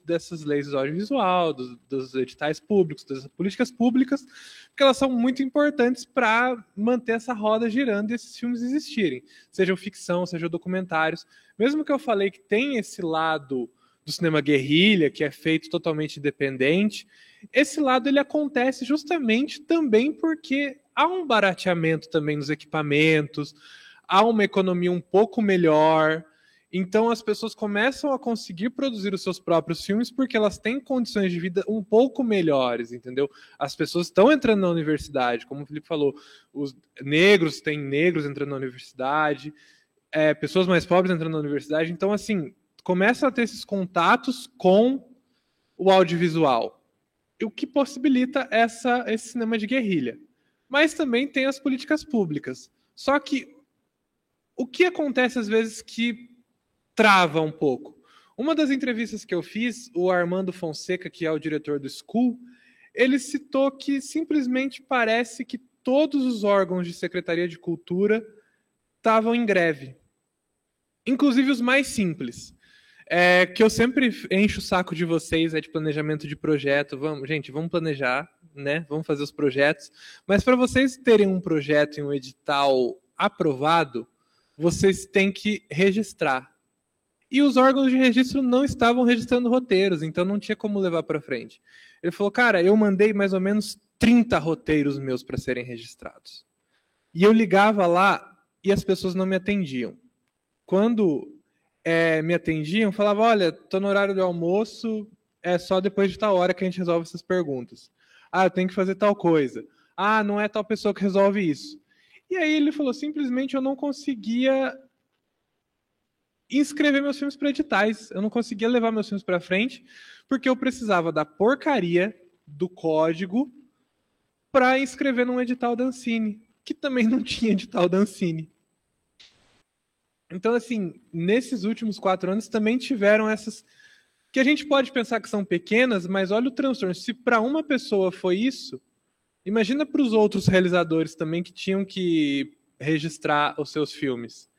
dessas leis do audiovisual, dos editais públicos, das políticas públicas, porque elas são muito importantes para manter essa roda girando e esses filmes existirem, sejam ficção, sejam documentários. Mesmo que eu falei que tem esse lado do cinema guerrilha, que é feito totalmente independente, esse lado ele acontece justamente também porque há um barateamento também nos equipamentos, há uma economia um pouco melhor. Então as pessoas começam a conseguir produzir os seus próprios filmes porque elas têm condições de vida um pouco melhores, entendeu? As pessoas estão entrando na universidade, como o Felipe falou, os negros têm negros entrando na universidade, pessoas mais pobres entrando na universidade. Então, assim, começam a ter esses contatos com o audiovisual, o que possibilita esse cinema de guerrilha. Mas também tem as políticas públicas. Só que o que acontece às vezes que trava um pouco? Uma das entrevistas que eu fiz, o Armando Fonseca, que é o diretor do School, ele citou que simplesmente parece que todos os órgãos de Secretaria de Cultura estavam em greve. Inclusive os mais simples. Que eu sempre encho o saco de vocês, de planejamento de projeto. Vamos planejar, né? Vamos fazer os projetos. Mas para vocês terem um projeto em um edital aprovado, vocês têm que registrar. E os órgãos de registro não estavam registrando roteiros, então não tinha como levar para frente. Ele falou, cara, eu mandei mais ou menos 30 roteiros meus para serem registrados. E eu ligava lá e as pessoas não me atendiam. Quando me atendiam, falava, olha, estou no horário do almoço, é só depois de tal hora que a gente resolve essas perguntas. Ah, eu tenho que fazer tal coisa. Ah, não é tal pessoa que resolve isso. E aí ele falou, simplesmente eu não conseguia inscrever meus filmes para editais. Eu não conseguia levar meus filmes para frente, porque eu precisava da porcaria do código para inscrever num edital da Ancine, que também não tinha edital da Ancine. Então, assim, nesses últimos 4 anos também tiveram essas... que a gente pode pensar que são pequenas, mas olha o transtorno. Se para uma pessoa foi isso, imagina para os outros realizadores também que tinham que registrar os seus filmes.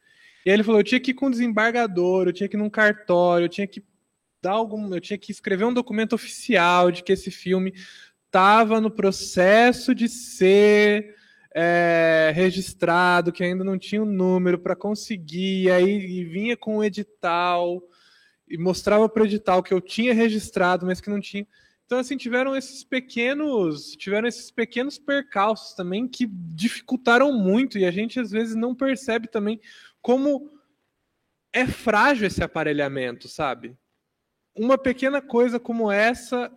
E aí ele falou, eu tinha que ir com um desembargador, eu tinha que ir num cartório, eu tinha que escrever um documento oficial de que esse filme estava no processo de ser registrado, que ainda não tinha um número para conseguir, e vinha com um edital e mostrava para o edital que eu tinha registrado, mas que não tinha. Então, assim, tiveram esses pequenos percalços também que dificultaram muito, e a gente às vezes não percebe também como é frágil esse aparelhamento, sabe? Uma pequena coisa como essa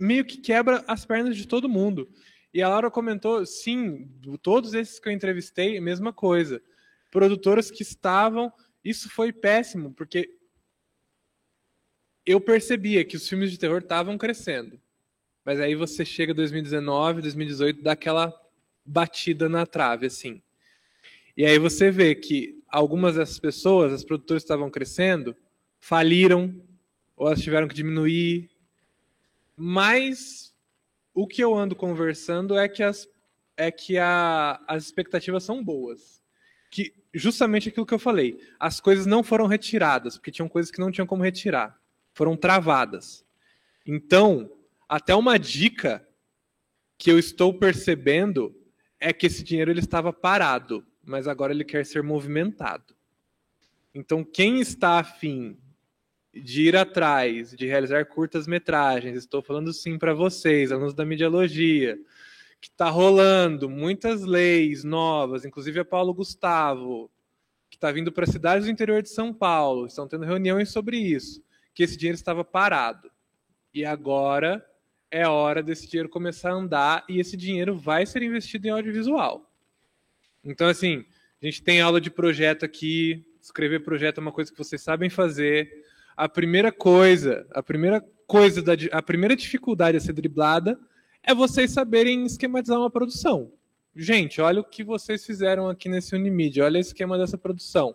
meio que quebra as pernas de todo mundo. E a Laura comentou, sim, todos esses que eu entrevistei, a mesma coisa. Produtoras que estavam... Isso foi péssimo, porque eu percebia que os filmes de terror estavam crescendo. Mas aí você chega em 2019, 2018, dá aquela batida na trave, assim. E aí você vê que algumas dessas pessoas, as produtoras que estavam crescendo, faliram, ou elas tiveram que diminuir. Mas o que eu ando conversando é que as expectativas são boas. Que justamente aquilo que eu falei, as coisas não foram retiradas, porque tinham coisas que não tinham como retirar. Foram travadas. Então, até uma dica que eu estou percebendo é que esse dinheiro ele estava parado, mas agora ele quer ser movimentado. Então, quem está afim de ir atrás, de realizar curtas-metragens, estou falando sim para vocês, alunos da Medialogia, que está rolando muitas leis novas, inclusive a Paulo Gustavo, que está vindo para cidades do interior de São Paulo, estão tendo reuniões sobre isso, que esse dinheiro estava parado. E agora é hora desse dinheiro começar a andar e esse dinheiro vai ser investido em audiovisual. Então, assim, a gente tem aula de projeto aqui, escrever projeto é uma coisa que vocês sabem fazer. A primeira dificuldade a ser driblada é vocês saberem esquematizar uma produção. Gente, olha o que vocês fizeram aqui nesse Unimídia, olha o esquema dessa produção.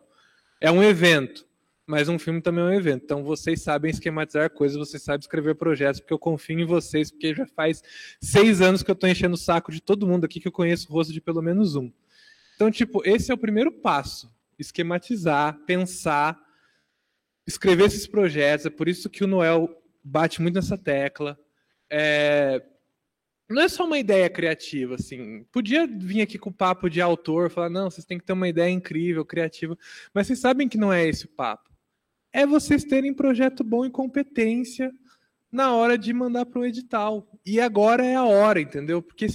É um evento, mas um filme também é um evento. Então, vocês sabem esquematizar coisas, vocês sabem escrever projetos, porque eu confio em vocês, porque já faz 6 anos que eu estou enchendo o saco de todo mundo aqui, que eu conheço o rosto de pelo menos um. Então, tipo, esse é o primeiro passo. Esquematizar, pensar, escrever esses projetos. É por isso que o Noel bate muito nessa tecla. Não é só uma ideia criativa, assim. Podia vir aqui com o papo de autor, falar, não, vocês têm que ter uma ideia incrível, criativa. Mas vocês sabem que não é esse o papo. É vocês terem projeto bom e competência na hora de mandar para o edital. E agora é a hora, entendeu? Porque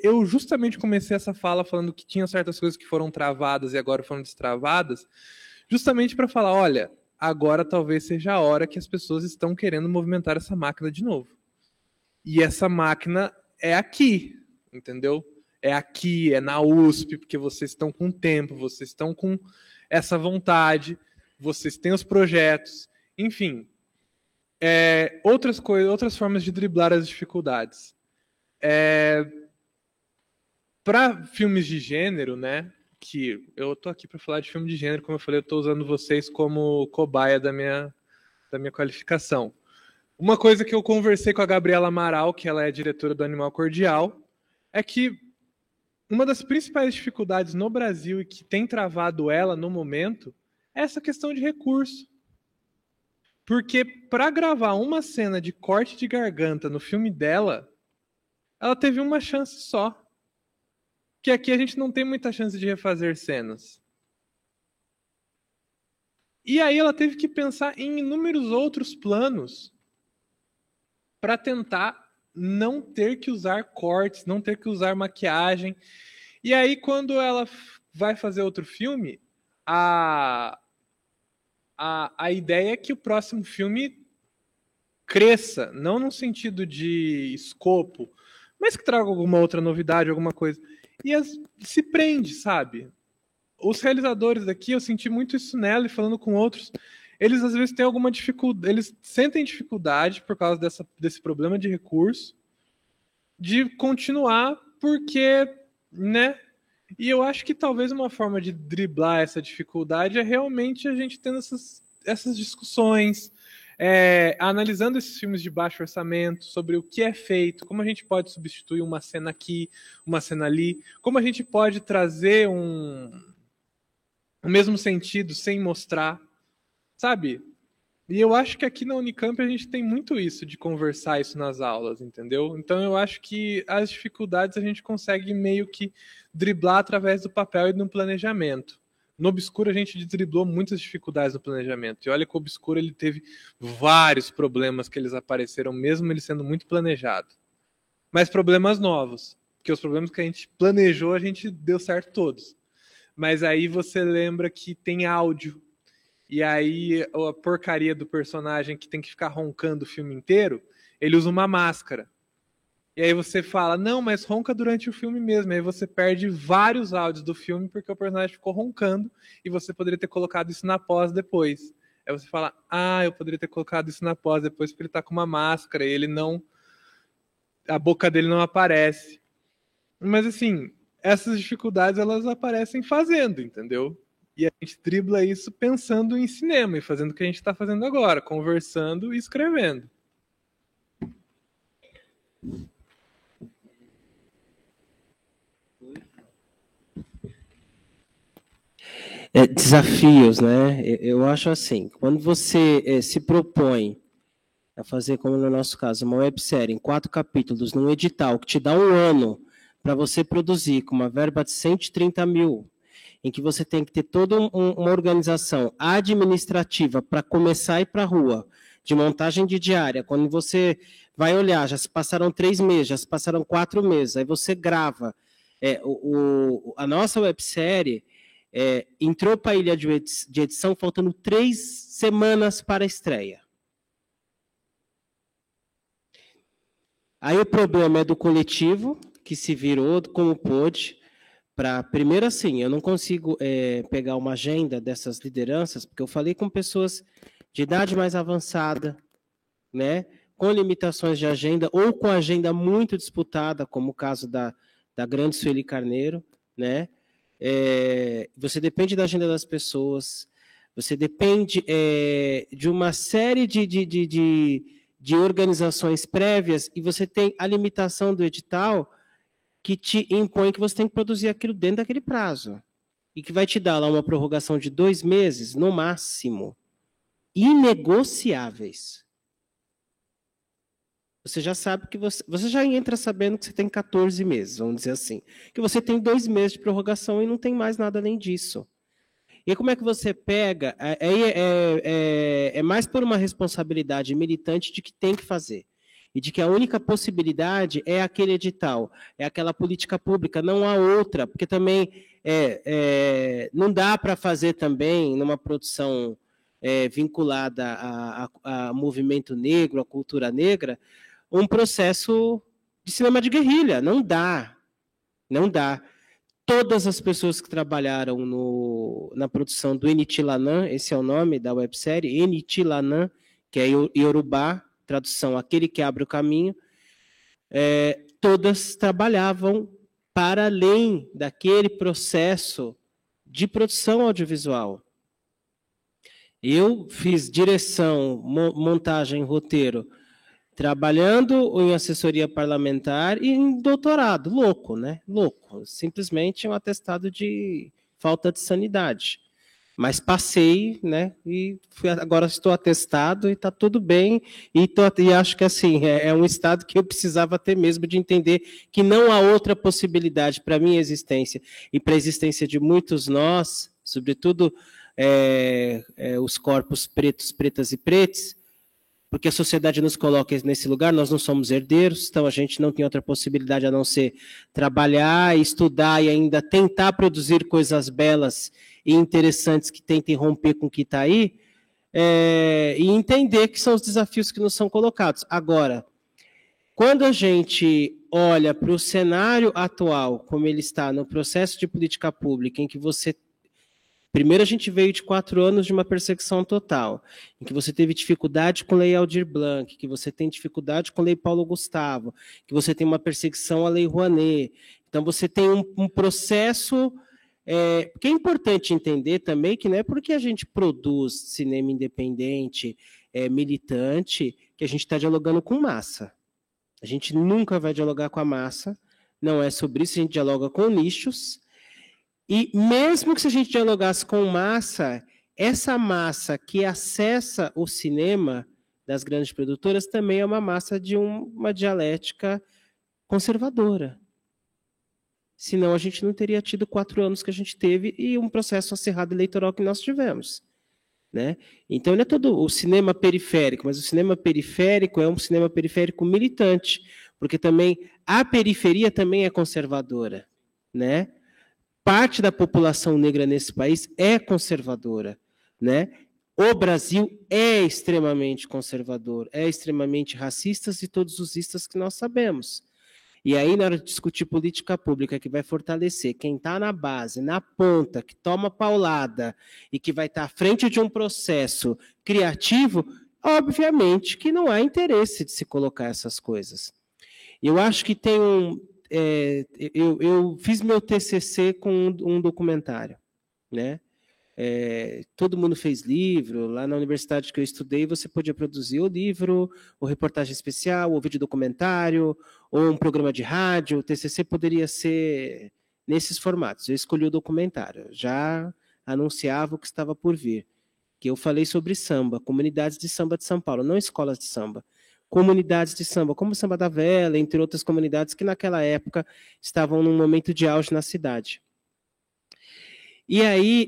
eu justamente comecei essa fala falando que tinha certas coisas que foram travadas e agora foram destravadas, justamente para falar, olha, agora talvez seja a hora que as pessoas estão querendo movimentar essa máquina de novo. E essa máquina é aqui, entendeu? É aqui, é na USP, porque vocês estão com tempo, vocês estão com essa vontade, vocês têm os projetos, enfim. Outras coisas, outras formas de driblar as dificuldades. Para filmes de gênero, né? Que eu tô aqui para falar de filme de gênero, como eu falei, eu estou usando vocês como cobaia da minha qualificação. Uma coisa que eu conversei com a Gabriela Amaral, que ela é diretora do Animal Cordial, é que uma das principais dificuldades no Brasil e que tem travado ela no momento é essa questão de recurso. Porque para gravar uma cena de corte de garganta no filme dela, ela teve uma chance só. Que aqui a gente não tem muita chance de refazer cenas. E aí ela teve que pensar em inúmeros outros planos para tentar não ter que usar cortes, não ter que usar maquiagem. E aí, quando ela vai fazer outro filme, a ideia é que o próximo filme cresça, não no sentido de escopo, mas que traga alguma outra novidade, alguma coisa. E se prende, sabe? Os realizadores daqui, eu senti muito isso nela e falando com outros, eles às vezes têm alguma dificuldade, eles sentem dificuldade por causa desse problema de recurso, de continuar porque, né? E eu acho que talvez uma forma de driblar essa dificuldade é realmente a gente tendo essas discussões, analisando esses filmes de baixo orçamento, sobre o que é feito, como a gente pode substituir uma cena aqui, uma cena ali, como a gente pode trazer o mesmo sentido sem mostrar, sabe? E eu acho que aqui na Unicamp a gente tem muito isso, de conversar isso nas aulas, entendeu? Então eu acho que as dificuldades a gente consegue meio que driblar através do papel e do planejamento. No Obscuro a gente driblou muitas dificuldades no planejamento. E olha que o Obscuro ele teve vários problemas que eles apareceram, mesmo ele sendo muito planejado. Mas problemas novos. Porque os problemas que a gente planejou, a gente deu certo todos. Mas aí você lembra que tem áudio. E aí a porcaria do personagem que tem que ficar roncando o filme inteiro, ele usa uma máscara. E aí você fala, não, mas ronca durante o filme mesmo. Aí você perde vários áudios do filme porque o personagem ficou roncando e você poderia ter colocado isso na pós depois. Aí você fala, eu poderia ter colocado isso na pós depois porque ele tá com uma máscara e ele não... a boca dele não aparece. Mas assim, essas dificuldades elas aparecem fazendo, entendeu? E a gente dribla isso pensando em cinema e fazendo o que a gente está fazendo agora, conversando e escrevendo. Desafios, né? Eu acho assim, quando você se propõe a fazer, como no nosso caso, uma websérie em 4 capítulos, num edital que te dá 1 ano para você produzir com uma verba de 130 mil, em que você tem que ter toda uma organização administrativa para começar a ir para a rua, de montagem de diária, quando você vai olhar, já se passaram 3 meses, já se passaram 4 meses, aí você grava. A nossa websérie entrou para a ilha de edição faltando 3 semanas para a estreia. Aí o problema é do coletivo, que se virou como pôde. Primeiro assim, eu não consigo pegar uma agenda dessas lideranças, porque eu falei com pessoas de idade mais avançada, né, com limitações de agenda, ou com agenda muito disputada, como o caso da grande Sueli Carneiro, né? Você depende da agenda das pessoas, você depende de uma série de organizações prévias, e você tem a limitação do edital, que te impõe que você tem que produzir aquilo dentro daquele prazo. E que vai te dar lá uma prorrogação de 2 meses, no máximo. Inegociáveis. Você já sabe que você já entra sabendo que você tem 14 meses, vamos dizer assim. Que você tem 2 meses de prorrogação e não tem mais nada além disso. E como é que você pega? É mais por uma responsabilidade militante de que tem que fazer. e de que a única possibilidade é aquele edital, é aquela política pública, não há outra, porque também não dá para fazer também, numa produção vinculada a movimento negro, a cultura negra, um processo de cinema de guerrilha. Não dá. Não dá. Todas as pessoas que trabalharam na produção do Enitilanã, esse é o nome da websérie, Enitilanã, que é Yorubá, tradução, aquele que abre o caminho, todas trabalhavam para além daquele processo de produção audiovisual. Eu fiz direção, montagem, roteiro, trabalhando em assessoria parlamentar e em doutorado. Louco, né? Louco. Simplesmente um atestado de falta de sanidade. Mas passei, né? E agora estou atestado e está tudo bem. E acho que assim, é um estado que eu precisava ter mesmo de entender que não há outra possibilidade para a minha existência e para a existência de muitos nós, sobretudo os corpos pretos, pretas e pretos, porque a sociedade nos coloca nesse lugar, nós não somos herdeiros, então a gente não tem outra possibilidade a não ser trabalhar, estudar e ainda tentar produzir coisas belas e interessantes que tentem romper com o que está aí, e entender que são os desafios que nos são colocados. Agora, quando a gente olha para o cenário atual, como ele está no processo de política pública, em que você... Primeiro, a gente veio de 4 anos de uma perseguição total, em que você teve dificuldade com a Lei Aldir Blanc, que você tem dificuldade com a Lei Paulo Gustavo, que você tem uma perseguição à Lei Rouanet. Então, você tem um processo... porque é importante entender também que não é porque a gente produz cinema independente, militante, que a gente está dialogando com massa. A gente nunca vai dialogar com a massa, não é sobre isso, a gente dialoga com nichos. E mesmo que se a gente dialogasse com massa, essa massa que acessa o cinema das grandes produtoras também é uma massa de uma dialética conservadora. Senão a gente não teria tido 4 anos que a gente teve e um processo acirrado eleitoral que nós tivemos. Né? Então não é todo o cinema periférico, mas o cinema periférico é um cinema periférico militante, porque também a periferia também é conservadora, né? Parte da população negra nesse país é conservadora, né? O Brasil é extremamente conservador, é extremamente racista e todos os istas que nós sabemos. E aí, na hora de discutir política pública que vai fortalecer quem está na base, na ponta, que toma paulada e que vai estar à frente de um processo criativo, obviamente que não há interesse de se colocar essas coisas. Eu acho que tem eu fiz meu TCC com um documentário, né? Todo mundo fez livro, lá na universidade que eu estudei, você podia produzir o livro, ou reportagem especial, ou vídeo documentário, ou um programa de rádio. O TCC poderia ser nesses formatos. Eu escolhi o documentário, já anunciava o que estava por vir, que eu falei sobre samba, comunidades de samba de São Paulo, não escolas de samba. Comunidades de samba, como o Samba da Vela, entre outras comunidades que naquela época estavam num momento de auge na cidade. E aí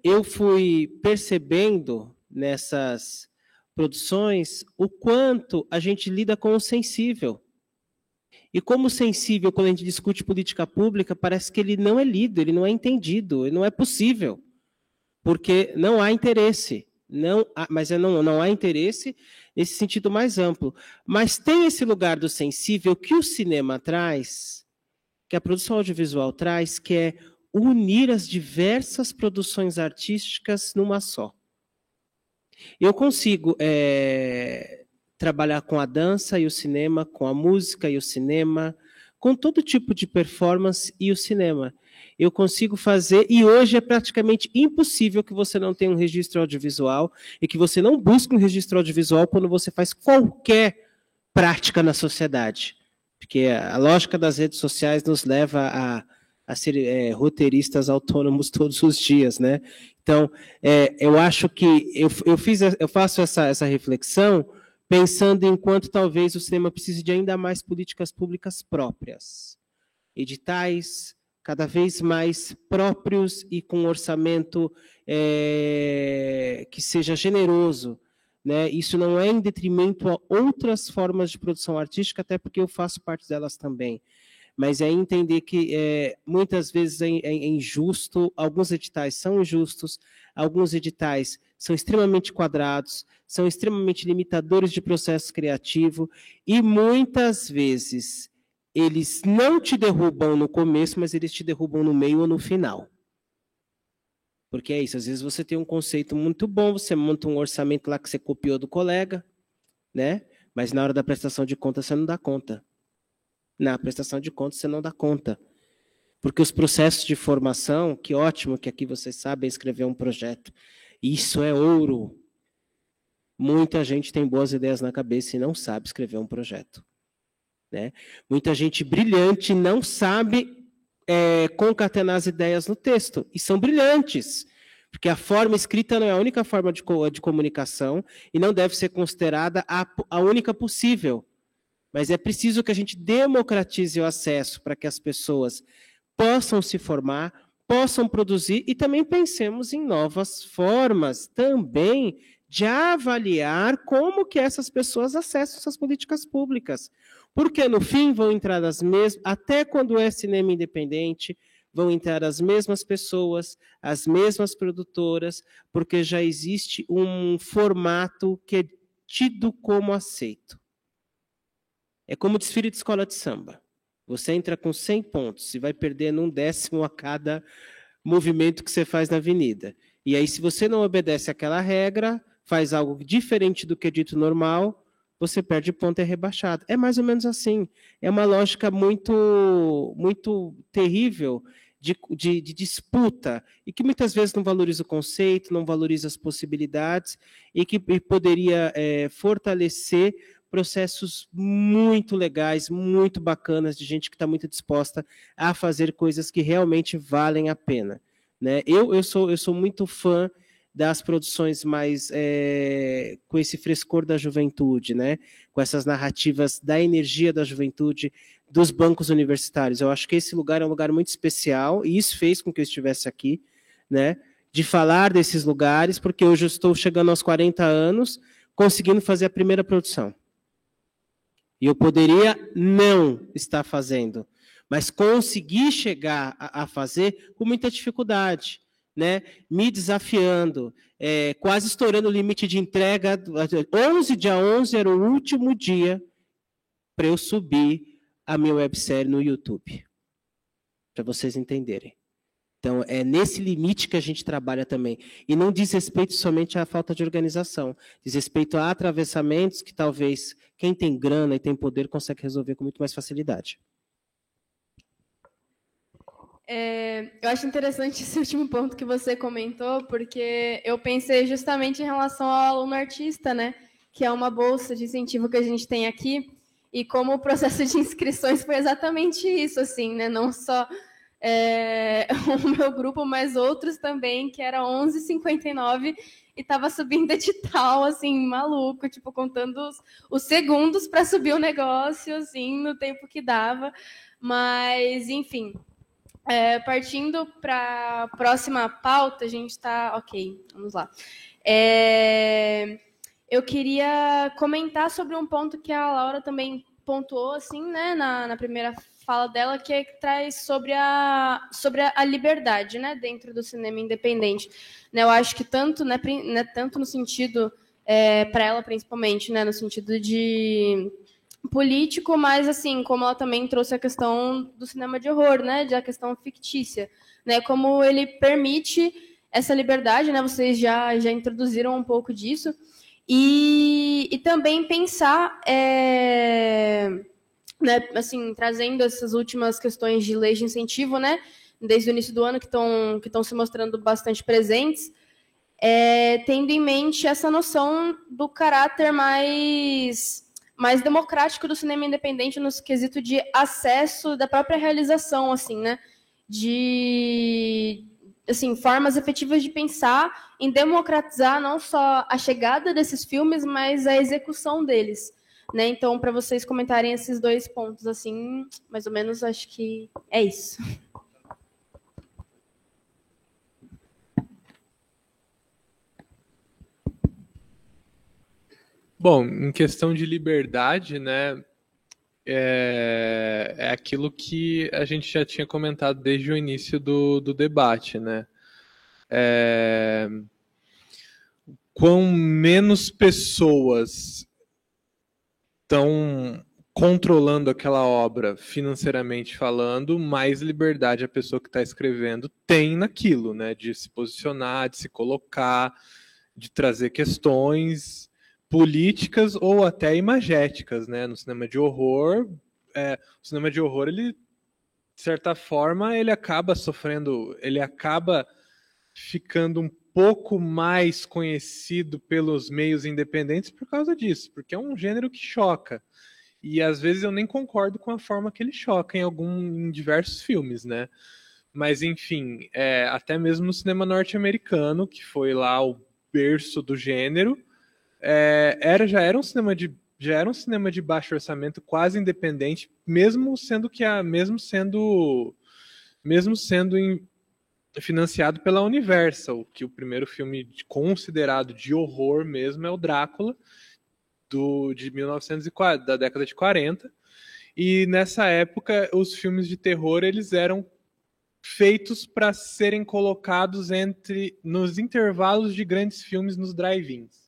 eu fui percebendo nessas produções o quanto a gente lida com o sensível. E como o sensível, quando a gente discute política pública, parece que ele não é lido, ele não é entendido, ele não é possível, porque não há interesse. Não há interesse nesse sentido mais amplo. Mas tem esse lugar do sensível que o cinema traz, que a produção audiovisual traz, que é unir as diversas produções artísticas numa só. Eu consigo trabalhar com a dança e o cinema, com a música e o cinema, com todo tipo de performance e o cinema. Eu consigo fazer, e hoje é praticamente impossível que você não tenha um registro audiovisual e que você não busque um registro audiovisual quando você faz qualquer prática na sociedade. Porque a lógica das redes sociais nos leva a ser roteiristas autônomos todos os dias, né? Então, eu acho que eu faço essa reflexão pensando em quanto talvez o cinema precise de ainda mais políticas públicas próprias, editais cada vez mais próprios e com orçamento que seja generoso né? Isso não é em detrimento a outras formas de produção artística, até porque eu faço parte delas também. Mas é entender que muitas vezes é injusto, alguns editais são injustos, alguns editais são extremamente quadrados, são extremamente limitadores de processo criativo, e muitas vezes eles não te derrubam no começo, mas eles te derrubam no meio ou no final. Porque é isso, às vezes você tem um conceito muito bom, você monta um orçamento lá que você copiou do colega, né? Mas na hora da prestação de contas você não dá conta. Na prestação de contas você não dá conta. Porque os processos de formação, que ótimo que aqui vocês sabem escrever um projeto. Isso é ouro. Muita gente tem boas ideias na cabeça e não sabe escrever um projeto. Né? Muita gente brilhante não sabe concatenar as ideias no texto. E são brilhantes. Porque a forma escrita não é a única forma de comunicação e não deve ser considerada a única possível. Mas é preciso que a gente democratize o acesso para que as pessoas possam se formar, possam produzir e também pensemos em novas formas também de avaliar como que essas pessoas acessam essas políticas públicas. Porque, no fim, vão entrar as mesmas, até quando é cinema independente, vão entrar as mesmas pessoas, as mesmas produtoras, porque já existe um formato que é tido como aceito. É como desfile de escola de samba. Você entra com 100 pontos e vai perdendo 1/10 a cada movimento que você faz na avenida. E aí, se você não obedece àquela regra, faz algo diferente do que é dito normal, você perde ponto e é rebaixado. É mais ou menos assim. É uma lógica muito, muito terrível de disputa e que muitas vezes não valoriza o conceito, não valoriza as possibilidades e que poderia fortalecer processos muito legais, muito bacanas, de gente que está muito disposta a fazer coisas que realmente valem a pena. Né? Eu sou muito fã das produções mais com esse frescor da juventude, né? Com essas narrativas da energia da juventude, dos bancos universitários. Eu acho que esse lugar é um lugar muito especial, e isso fez com que eu estivesse aqui, né? De falar desses lugares, porque hoje eu estou chegando aos 40 anos, conseguindo fazer a primeira produção. E eu poderia não estar fazendo, mas consegui chegar a fazer com muita dificuldade, né? Me desafiando, quase estourando o limite de entrega. Dia 11 era o último dia para eu subir a minha websérie no YouTube, para vocês entenderem. Então, é nesse limite que a gente trabalha também. E não diz respeito somente à falta de organização, diz respeito a atravessamentos que talvez quem tem grana e tem poder consegue resolver com muito mais facilidade. Eu acho interessante esse último ponto que você comentou, porque eu pensei justamente em relação ao aluno artista, né? Que é uma bolsa de incentivo que a gente tem aqui, e como o processo de inscrições foi exatamente isso, assim, né? Não só o meu grupo, mas outros também, que era 11h59 e estava subindo edital, assim, maluco, tipo, contando os segundos para subir o negócio, assim, no tempo que dava. Mas, enfim, partindo para a próxima pauta, a gente está... Ok, vamos lá. Eu queria comentar sobre um ponto que a Laura também pontuou, assim, né, na primeira fala dela, que traz sobre a liberdade, né, dentro do cinema independente. Né, eu acho que tanto, né, tanto no sentido, para ela principalmente, né, no sentido de político, mas assim, como ela também trouxe a questão do cinema de horror, né, da questão fictícia, né, como ele permite essa liberdade, né, vocês já introduziram um pouco disso, e também pensar, né, assim, trazendo essas últimas questões de leis de incentivo, né, desde o início do ano, que estão se mostrando bastante presentes, tendo em mente essa noção do caráter mais democrático do cinema independente no quesito de acesso da própria realização, assim, né, de assim, formas efetivas de pensar em democratizar não só a chegada desses filmes, mas a execução deles. Né? Então, para vocês comentarem esses dois pontos, assim, mais ou menos, acho que é isso. Bom, em questão de liberdade, né, é aquilo que a gente já tinha comentado desde o início do debate, né? Quão menos pessoas estão controlando aquela obra financeiramente falando, mais liberdade a pessoa que está escrevendo tem naquilo, né? De se posicionar, de se colocar, de trazer questões políticas ou até imagéticas, né? No cinema de horror, o cinema de horror, ele, de certa forma, ele acaba sofrendo, ele acaba ficando um pouco mais conhecido pelos meios independentes por causa disso, porque é um gênero que choca. E às vezes eu nem concordo com a forma que ele choca em diversos filmes, né? Mas enfim, até mesmo no cinema norte-americano, que foi lá o berço do gênero, já era um cinema de baixo orçamento, quase independente, mesmo sendo financiado pela Universal, que o primeiro filme considerado de horror mesmo é o Drácula, de 1940, da década de 40. E nessa época, os filmes de terror eles eram feitos para serem colocados nos intervalos de grandes filmes nos drive-ins.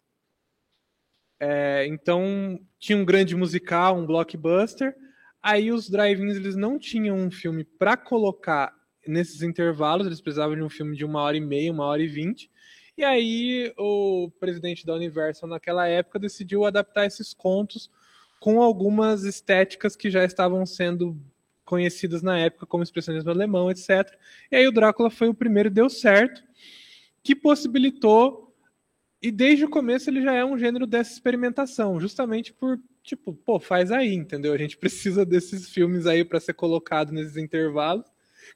Então, tinha um grande musical, um blockbuster. Aí os drive-ins eles não tinham um filme para colocar nesses intervalos, eles precisavam de um filme de 1h30, 1h20. E aí o presidente da Universal naquela época decidiu adaptar esses contos com algumas estéticas que já estavam sendo conhecidas na época, como expressionismo alemão, etc. E aí o Drácula foi o primeiro e deu certo, que possibilitou, e desde o começo ele já é um gênero dessa experimentação, justamente por, faz aí, entendeu? A gente precisa desses filmes aí para ser colocado nesses intervalos,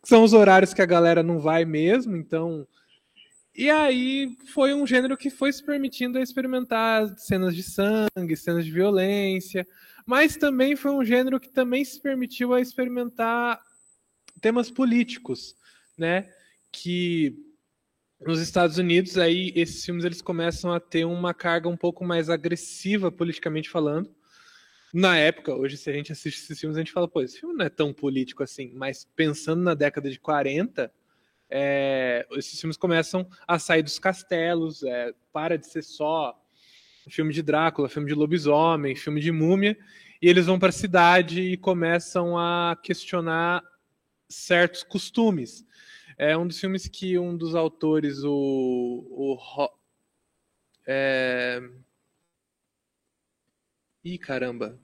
que são os horários que a galera não vai mesmo, então... E aí foi um gênero que foi se permitindo a experimentar cenas de sangue, cenas de violência, mas também foi um gênero que também se permitiu a experimentar temas políticos, né? Que nos Estados Unidos aí esses filmes eles começam a ter uma carga um pouco mais agressiva politicamente falando. Na época, hoje se a gente assiste esses filmes a gente fala, pô, esse filme não é tão político assim, mas pensando na década de 40, esses filmes começam a sair dos castelos, para de ser só filme de Drácula, filme de lobisomem, filme de múmia, e eles vão para a cidade e começam a questionar certos costumes. É um dos filmes que um dos autores, caramba!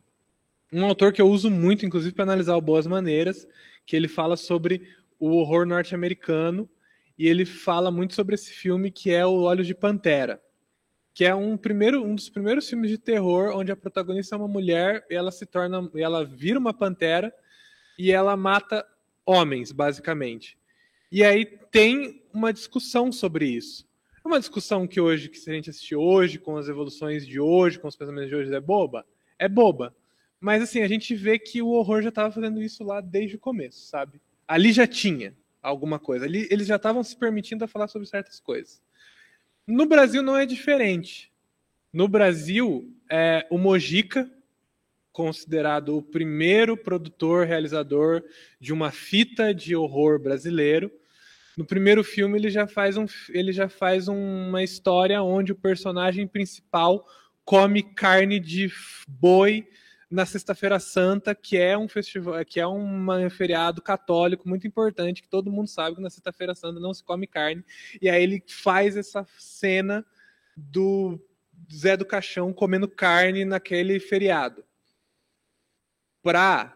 Um autor que eu uso muito, inclusive, para analisar o Boas Maneiras, que ele fala sobre o horror norte-americano, e ele fala muito sobre esse filme que é O Olhos de Pantera, que é um dos primeiros filmes de terror onde a protagonista é uma mulher e ela vira uma pantera e ela mata homens, basicamente. E aí tem uma discussão sobre isso. É uma discussão que se a gente assistir hoje, com as evoluções de hoje, com os pensamentos de hoje, é boba? É boba. Mas assim, a gente vê que o horror já estava fazendo isso lá desde o começo, sabe? Ali já tinha alguma coisa. Ali eles já estavam se permitindo a falar sobre certas coisas. No Brasil não é diferente. No Brasil, o Mojica, considerado o primeiro produtor, realizador de uma fita de horror brasileiro, no primeiro filme ele já faz uma história onde o personagem principal come carne de boi na Sexta-feira Santa, que é um festival, que é um feriado católico muito importante, que todo mundo sabe que na Sexta-feira Santa não se come carne. E aí ele faz essa cena do Zé do Caixão comendo carne naquele feriado. Para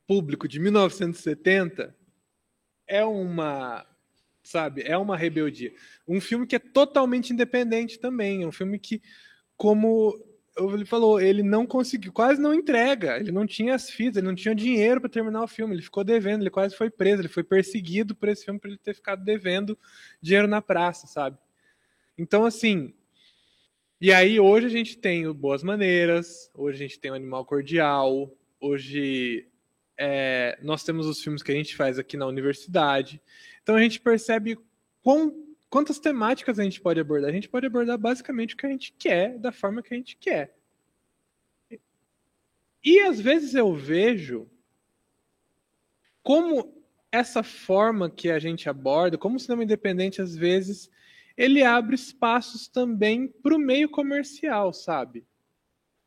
público de 1970, é uma rebeldia. Um filme que é totalmente independente também. É um filme que, como ele falou, ele não conseguiu, quase não entrega. Ele não tinha as fitas, ele não tinha dinheiro para terminar o filme. Ele ficou devendo, ele quase foi preso, ele foi perseguido por esse filme por ele ter ficado devendo dinheiro na praça, sabe? Então, assim... E aí, hoje a gente tem o Boas Maneiras, hoje a gente tem o Animal Cordial, hoje nós temos os filmes que a gente faz aqui na universidade. Então a gente percebe quão quantas temáticas a gente pode abordar? A gente pode abordar basicamente o que a gente quer, da forma que a gente quer. E às vezes eu vejo como essa forma que a gente aborda, como o cinema independente, às vezes, ele abre espaços também para o meio comercial, sabe?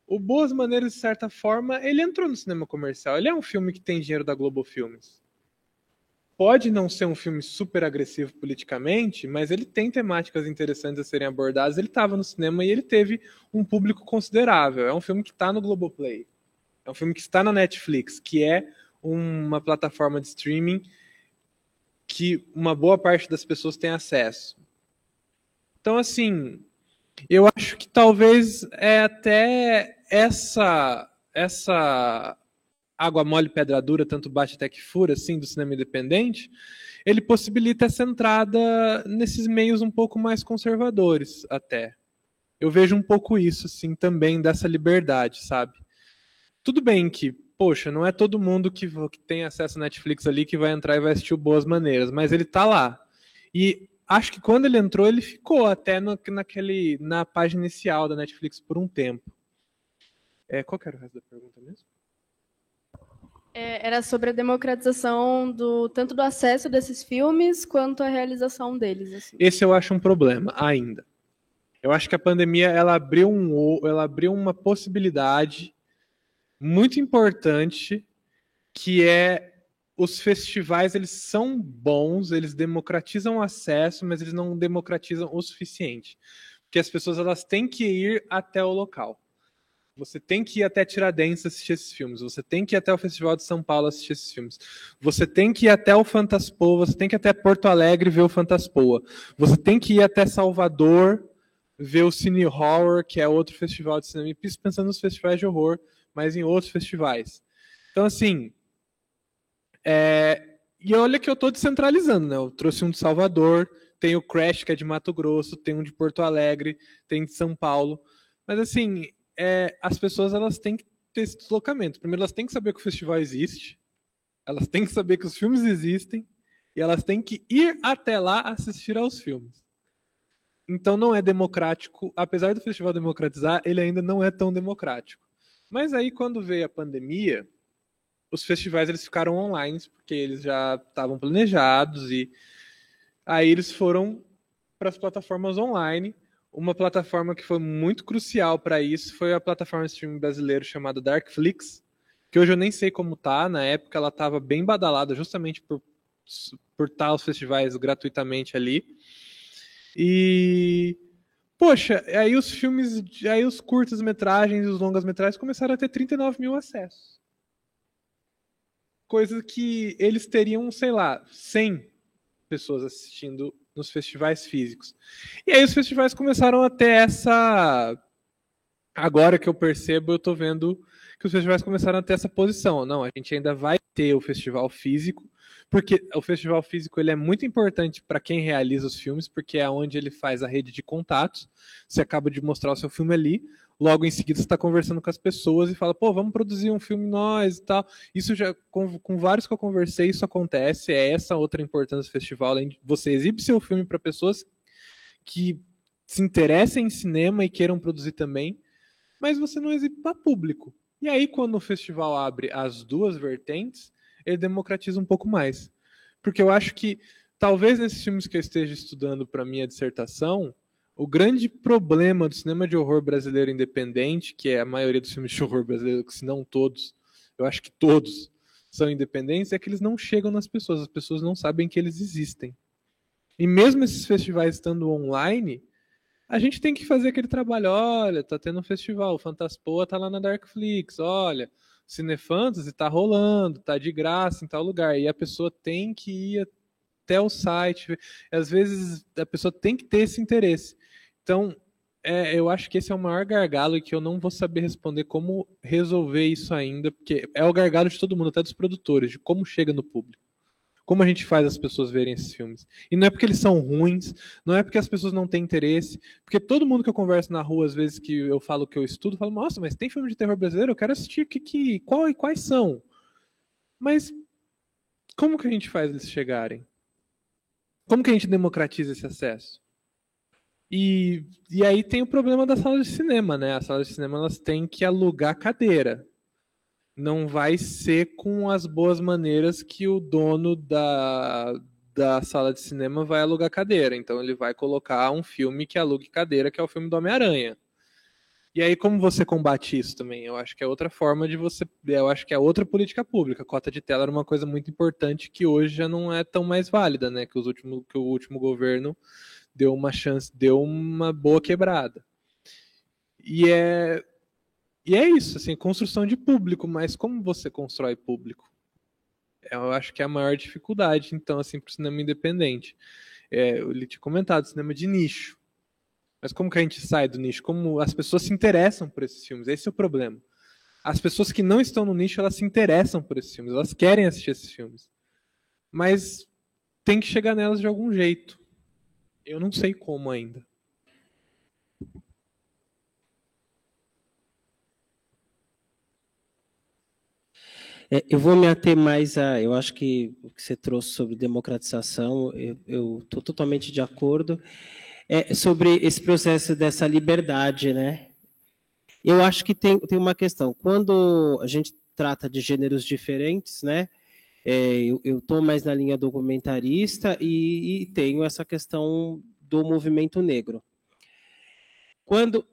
O Boas Maneiras, de certa forma, ele entrou no cinema comercial. Ele é um filme que tem dinheiro da Globo Filmes. Pode não ser um filme super agressivo politicamente, mas ele tem temáticas interessantes a serem abordadas. Ele estava no cinema e ele teve um público considerável. É um filme que está no Globoplay. É um filme que está na Netflix, que é uma plataforma de streaming que uma boa parte das pessoas tem acesso. Então, assim, eu acho que talvez até essa água mole pedra dura, tanto bate até que fura, assim, do cinema independente, ele possibilita essa entrada nesses meios um pouco mais conservadores, até. Eu vejo um pouco isso, assim, também, dessa liberdade, sabe? Tudo bem que, poxa, não é todo mundo que tem acesso à Netflix ali que vai entrar e vai assistir o Boas Maneiras, mas ele tá lá. E acho que quando ele entrou, ele ficou até na página inicial da Netflix por um tempo. Qual que era o resto da pergunta mesmo? Era sobre a democratização tanto do acesso desses filmes quanto a realização deles. Assim. Esse eu acho um problema ainda. Eu acho que a pandemia ela abriu uma possibilidade muito importante, que é os festivais, eles são bons, eles democratizam o acesso, mas eles não democratizam o suficiente. Porque as pessoas elas têm que ir até o local. Você tem que ir até Tiradentes assistir esses filmes. Você tem que ir até o Festival de São Paulo assistir esses filmes. Você tem que ir até o Fantaspoa. Você tem que ir até Porto Alegre ver o Fantaspoa. Você tem que ir até Salvador ver o Cine Horror, que é outro festival de cinema. E pensando nos festivais de horror, mas em outros festivais. Então, assim... E olha que eu estou descentralizando, né? Eu trouxe um de Salvador, tem o Crash, que é de Mato Grosso, tem um de Porto Alegre, tem de São Paulo. Mas, assim... as pessoas elas têm que ter esse deslocamento. Primeiro, elas têm que saber que o festival existe, elas têm que saber que os filmes existem, e elas têm que ir até lá assistir aos filmes. Então, não é democrático. Apesar do festival democratizar, ele ainda não é tão democrático. Mas aí, quando veio a pandemia, os festivais eles ficaram online, porque eles já estavam planejados, e aí eles foram para as plataformas online. Uma plataforma que foi muito crucial para isso foi a plataforma de streaming brasileira chamada Darkflix, que hoje eu nem sei como tá. Na época ela estava bem badalada justamente por estar os festivais gratuitamente ali. E, poxa, aí os filmes, aí os curtas-metragens e os longas-metragens começaram a ter 39 mil acessos. Coisa que eles teriam, sei lá, 100 pessoas assistindo nos festivais físicos. E aí os festivais começaram a ter essa... Agora que eu percebo, eu tô vendo que os festivais começaram a ter essa posição. Não, a gente ainda vai ter o festival físico, porque o festival físico ele é muito importante para quem realiza os filmes, porque é onde ele faz a rede de contatos. Você acaba de mostrar o seu filme ali, logo em seguida você está conversando com as pessoas e fala, pô, vamos produzir um filme nós e tal. Isso já, com vários que eu conversei, isso acontece. É essa outra importância do festival. Você exibe seu filme para pessoas que se interessem em cinema e queiram produzir também, mas você não exibe para público. E aí, quando o festival abre as duas vertentes, ele democratiza um pouco mais. Porque eu acho que, talvez nesses filmes que eu esteja estudando para minha dissertação, o grande problema do cinema de horror brasileiro independente, que é a maioria dos filmes de horror brasileiro, se não todos, eu acho que todos são independentes, é que eles não chegam nas pessoas, as pessoas não sabem que eles existem. E mesmo esses festivais estando online, a gente tem que fazer aquele trabalho, olha, tá tendo um festival, o Fantaspoa tá lá na Darkflix, olha, Cinefantasy tá rolando, tá de graça em tal lugar, e a pessoa tem que ir até o site, às vezes a pessoa tem que ter esse interesse. Então, eu acho que esse é o maior gargalo e que eu não vou saber responder como resolver isso ainda, porque é o gargalo de todo mundo, até dos produtores, de como chega no público. Como a gente faz as pessoas verem esses filmes. E não é porque eles são ruins, não é porque as pessoas não têm interesse, porque todo mundo que eu converso na rua, às vezes que eu falo que eu estudo, falo, nossa, mas tem filme de terror brasileiro? Eu quero assistir, quais são? Mas como que a gente faz eles chegarem? Como que a gente democratiza esse acesso? E aí tem o problema da sala de cinema, né? As salas de cinema elas têm que alugar cadeira. Não vai ser com as boas maneiras que o dono da sala de cinema vai alugar cadeira. Então ele vai colocar um filme que alugue cadeira, que é o filme do Homem-Aranha. E aí, como você combate isso também? Eu acho que é outra forma de você. Eu acho que é outra política pública. A cota de tela era uma coisa muito importante que hoje já não é tão mais válida, né? Que o último governo deu uma chance, deu uma boa quebrada. E é isso, assim, construção de público, mas como você constrói público? Eu acho que é a maior dificuldade, então, assim, para o cinema independente. Eu tinha comentado, cinema de nicho. Mas como que a gente sai do nicho? Como as pessoas se interessam por esses filmes? Esse é o problema. As pessoas que não estão no nicho, elas se interessam por esses filmes. Elas querem assistir esses filmes. Mas tem que chegar nelas de algum jeito. Eu não sei como ainda. Eu vou me ater mais eu acho que o que você trouxe sobre democratização, eu estou totalmente de acordo. Sobre esse processo dessa liberdade, né? Eu acho que tem uma questão. Quando a gente trata de gêneros diferentes, né? Eu estou mais na linha documentarista e tenho essa questão do movimento negro.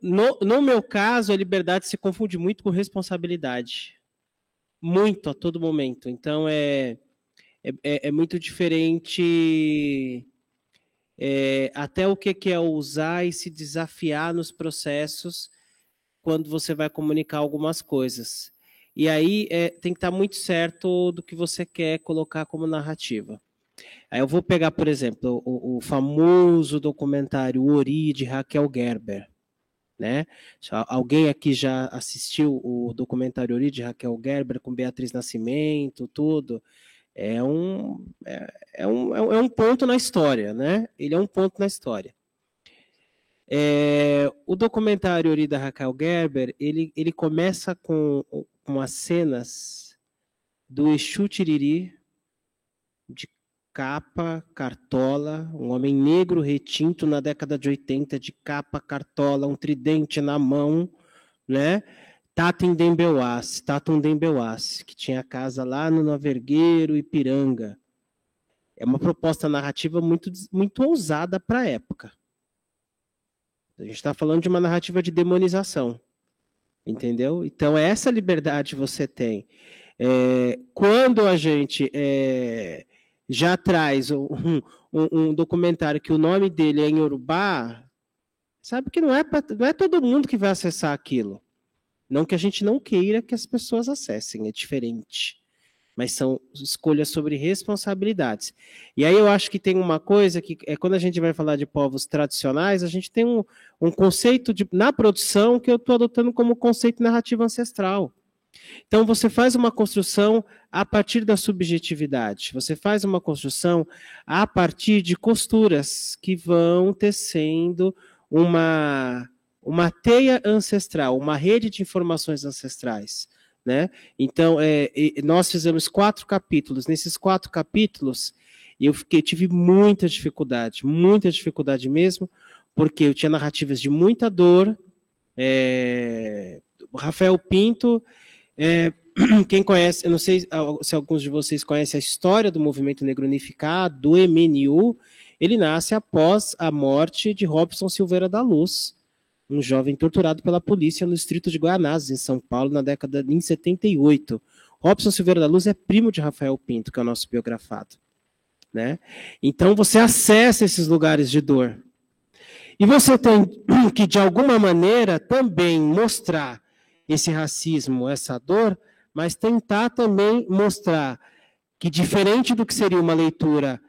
No meu caso, a liberdade se confunde muito com responsabilidade. Muito, a todo momento. Então, é muito diferente até o que é usar e se desafiar nos processos quando você vai comunicar algumas coisas. E aí tem que estar muito certo do que você quer colocar como narrativa. Aí eu vou pegar, por exemplo, o famoso documentário Ori, de Raquel Gerber. Né? Alguém aqui já assistiu o documentário Ori, de Raquel Gerber, com Beatriz Nascimento, tudo? É um ponto na história, né? Ele é um ponto na história. O documentário Ori, da Raquel Gerber, ele começa com as cenas do Exu Tiriri, de capa, cartola, um homem negro retinto na década de 80, de capa, cartola, um tridente na mão, né? Tatum Dembelwassi, que tinha casa lá no Navergueiro, Ipiranga. É uma proposta narrativa muito, muito ousada para a época. A gente está falando de uma narrativa de demonização, entendeu? Então, essa liberdade você tem. Quando a gente já traz um documentário que o nome dele é em Yorubá, sabe que não é todo mundo que vai acessar aquilo. Não que a gente não queira que as pessoas acessem, é diferente. Mas são escolhas sobre responsabilidades. E aí eu acho que tem uma coisa que quando a gente vai falar de povos tradicionais, a gente tem um conceito na produção que eu estou adotando como conceito narrativo ancestral. Então, você faz uma construção a partir da subjetividade. Você faz uma construção a partir de costuras que vão tecendo uma teia ancestral, uma rede de informações ancestrais. Né? Então, nós fizemos 4 capítulos. Nesses 4 capítulos, eu tive muita dificuldade mesmo, porque eu tinha narrativas de muita dor. O Rafael Pinto... quem conhece, eu não sei se alguns de vocês conhecem a história do Movimento Negro Unificado, do MNU, ele nasce após a morte de Robson Silveira da Luz, um jovem torturado pela polícia no distrito de Guanás, em São Paulo, na década de 78. Robson Silveira da Luz é primo de Rafael Pinto, que é o nosso biografado. Né? Então você acessa esses lugares de dor. E você tem que, de alguma maneira, também mostrar esse racismo, essa dor, mas tentar também mostrar que, diferente do que seria uma leitura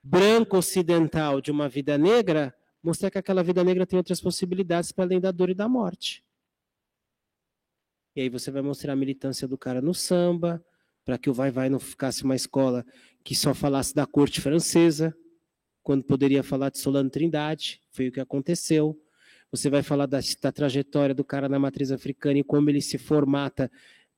branca ocidental de uma vida negra, mostrar que aquela vida negra tem outras possibilidades para além da dor e da morte. E aí você vai mostrar a militância do cara no samba, para que o Vai-Vai não ficasse uma escola que só falasse da corte francesa, quando poderia falar de Solano Trindade, foi o que aconteceu. Você vai falar da trajetória do cara na matriz africana e como ele se formata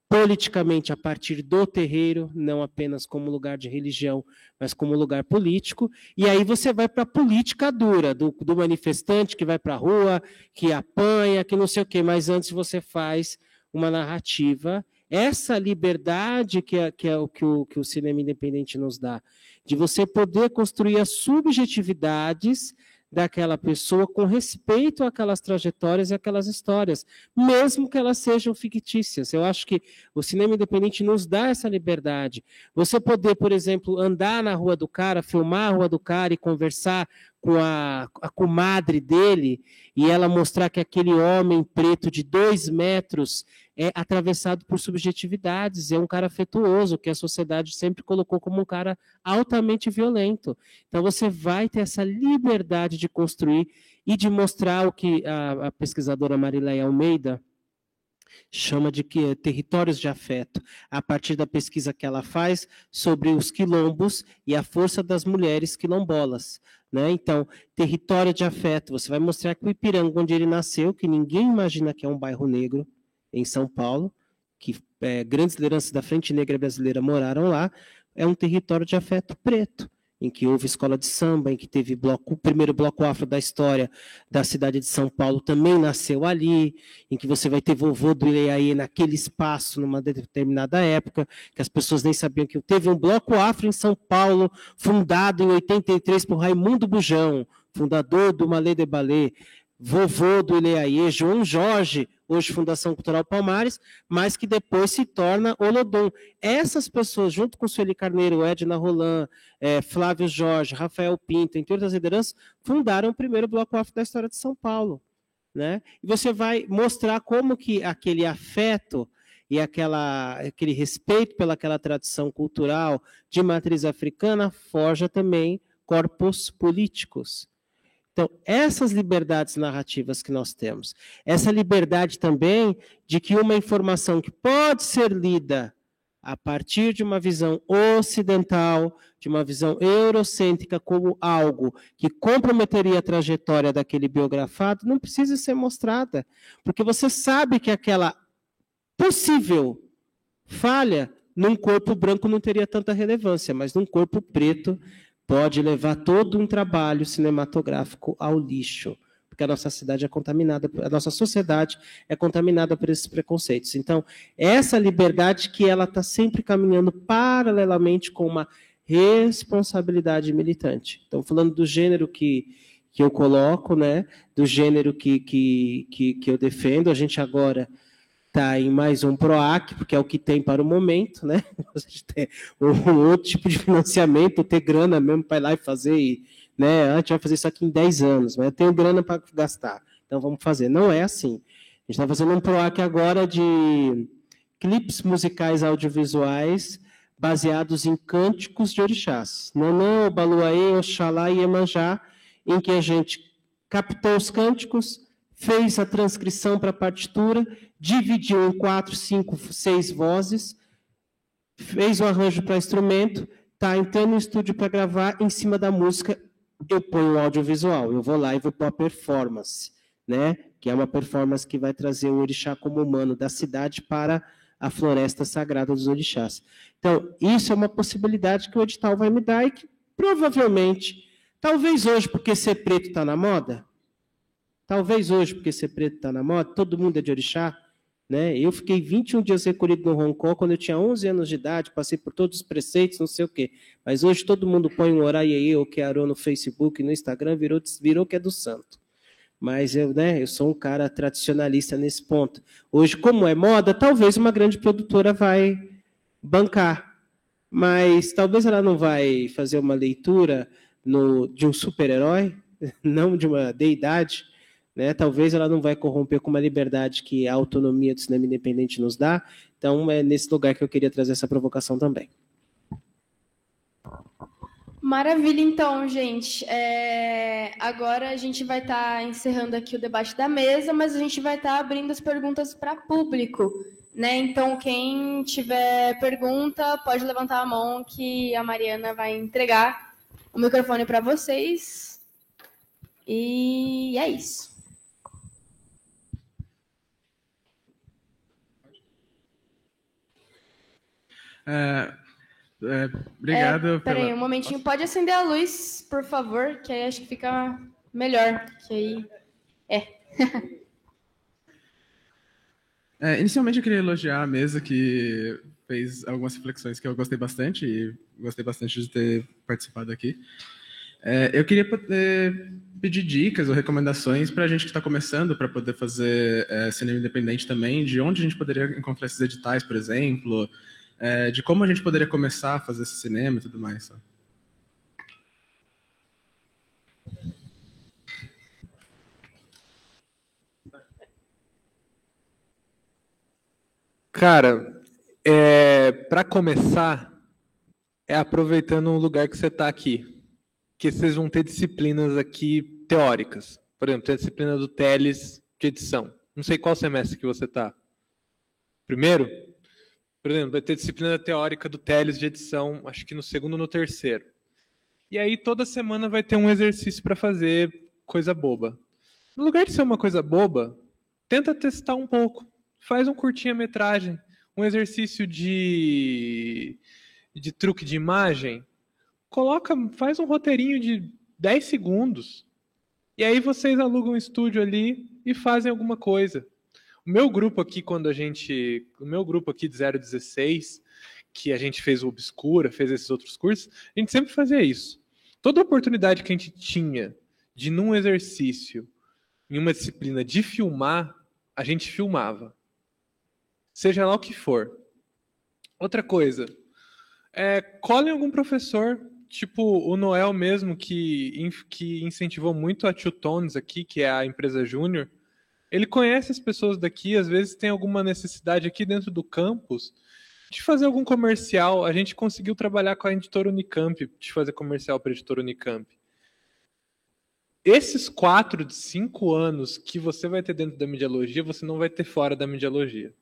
politicamente a partir do terreiro, não apenas como lugar de religião, mas como lugar político, e aí você vai para a política dura, do manifestante que vai para a rua, que apanha, que não sei o quê, mas antes você faz uma narrativa, essa liberdade que é o que o cinema independente nos dá, de você poder construir as subjetividades daquela pessoa com respeito àquelas trajetórias e aquelas histórias, mesmo que elas sejam fictícias. Eu acho que o cinema independente nos dá essa liberdade. Você poder, por exemplo, andar na rua do cara, filmar a rua do cara e conversar com a comadre dele, e ela mostrar que aquele homem preto de 2 metros é atravessado por subjetividades, é um cara afetuoso, que a sociedade sempre colocou como um cara altamente violento. Então você vai ter essa liberdade de construir e de mostrar o que a pesquisadora Marileia Almeida chama de territórios de afeto, a partir da pesquisa que ela faz sobre os quilombos e a força das mulheres quilombolas. Né? Então, território de afeto, você vai mostrar que o Ipiranga, onde ele nasceu, que ninguém imagina que é um bairro negro, em São Paulo, que grandes lideranças da Frente Negra Brasileira moraram lá, é um território de afeto preto, em que houve escola de samba, em que teve o primeiro bloco afro da história da cidade de São Paulo também nasceu ali, em que você vai ter vovô do Ileaê naquele espaço, numa determinada época, que as pessoas nem sabiam que teve um bloco afro em São Paulo, fundado em 83 por Raimundo Bujão, fundador do Malê de Ballet, vovô do Ileaê, João Jorge, hoje Fundação Cultural Palmares, mas que depois se torna Olodum. Essas pessoas, junto com Sueli Carneiro, Edna Roland, Flávio Jorge, Rafael Pinto, entre outras lideranças, fundaram o primeiro bloco afro da história de São Paulo. Né? E você vai mostrar como que aquele afeto e aquele respeito pelaquela tradição cultural de matriz africana forja também corpos políticos. Então, essas liberdades narrativas que nós temos, essa liberdade também de que uma informação que pode ser lida a partir de uma visão ocidental, de uma visão eurocêntrica como algo que comprometeria a trajetória daquele biografado, não precisa ser mostrada, porque você sabe que aquela possível falha num corpo branco não teria tanta relevância, mas num corpo preto pode levar todo um trabalho cinematográfico ao lixo, porque a nossa cidade é contaminada, a nossa sociedade é contaminada por esses preconceitos. Então, essa liberdade que ela está sempre caminhando paralelamente com uma responsabilidade militante. Então, falando do gênero que eu coloco, né, do gênero que eu defendo, a gente agora está em mais um PROAC, porque é o que tem para o momento, né? A gente tem um outro tipo de financiamento, ter grana mesmo para ir lá e fazer, né? A gente vai fazer isso aqui em 10 anos, mas eu tenho grana para gastar, então vamos fazer. Não é assim. A gente está fazendo um PROAC agora de clipes musicais audiovisuais baseados em cânticos de orixás. Nanã, Baluaê, Oxalá e Iemanjá, em que a gente captou os cânticos, fez a transcrição para a partitura, dividiu em 4, 5, 6 vozes, fez o arranjo para instrumento, está entrando no estúdio para gravar, em cima da música eu ponho o audiovisual, eu vou lá e vou pôr a performance, né? Que é uma performance que vai trazer o orixá como humano da cidade para a floresta sagrada dos orixás. Então, isso é uma possibilidade que o edital vai me dar e que provavelmente, talvez hoje, porque ser preto está na moda, talvez hoje, porque ser preto está na moda, todo mundo é de orixá, né? Eu fiquei 21 dias recolhido no Hong Kong quando eu tinha 11 anos de idade, passei por todos os preceitos, não sei o quê. Mas hoje todo mundo põe um Oraiê ou Kearô no Facebook, no Instagram, virou que é do santo. Mas eu sou um cara tradicionalista nesse ponto. Hoje, como é moda, talvez uma grande produtora vai bancar. Mas talvez ela não vai fazer uma leitura de um super-herói, não de uma deidade, né? Talvez ela não vai corromper com uma liberdade que a autonomia do cinema independente nos dá. Então, é nesse lugar que eu queria trazer essa provocação também. Maravilha, então, gente. Agora a gente vai estar encerrando aqui o debate da mesa, mas a gente vai estar abrindo as perguntas para público, né? Então, quem tiver pergunta, pode levantar a mão que a Mariana vai entregar o microfone para vocês. E é isso. Obrigado. Peraí, um momentinho. Pode acender a luz, por favor, que aí acho que fica melhor. Que aí... Inicialmente eu queria elogiar a mesa que fez algumas reflexões que eu gostei bastante e gostei bastante de ter participado aqui. Eu queria pedir dicas ou recomendações para a gente que está começando, para poder fazer cinema independente também, de onde a gente poderia encontrar esses editais, por exemplo, de como a gente poderia começar a fazer esse cinema e tudo mais. Sabe? Cara, para começar, aproveitando o lugar que você está aqui, que vocês vão ter disciplinas aqui teóricas. Por exemplo, tem a disciplina do Teles de edição. Não sei qual semestre que você está. Primeiro? Por exemplo, vai ter disciplina teórica do Teles de edição, acho que no segundo ou no terceiro. E aí toda semana vai ter um exercício para fazer coisa boba. No lugar de ser uma coisa boba, tenta testar um pouco. Faz um curtinha-metragem, um exercício de truque de imagem, faz um roteirinho de 10 segundos, e aí vocês alugam um estúdio ali e fazem alguma coisa. O meu grupo aqui, o meu grupo aqui de 016, que a gente fez o Obscura, fez esses outros cursos, a gente sempre fazia isso. Toda oportunidade que a gente tinha de, num exercício, em uma disciplina, de filmar, a gente filmava. Seja lá o que for. Outra coisa, colhem algum professor, tipo o Noel mesmo, que incentivou muito a Two Tones aqui, que é a empresa júnior. Ele conhece as pessoas daqui, às vezes tem alguma necessidade aqui dentro do campus de fazer algum comercial. A gente conseguiu trabalhar com a editora Unicamp, de fazer comercial para a editora Unicamp. Esses 4 de 5 anos que você vai ter dentro da mediologia, você não vai ter fora da mediologia.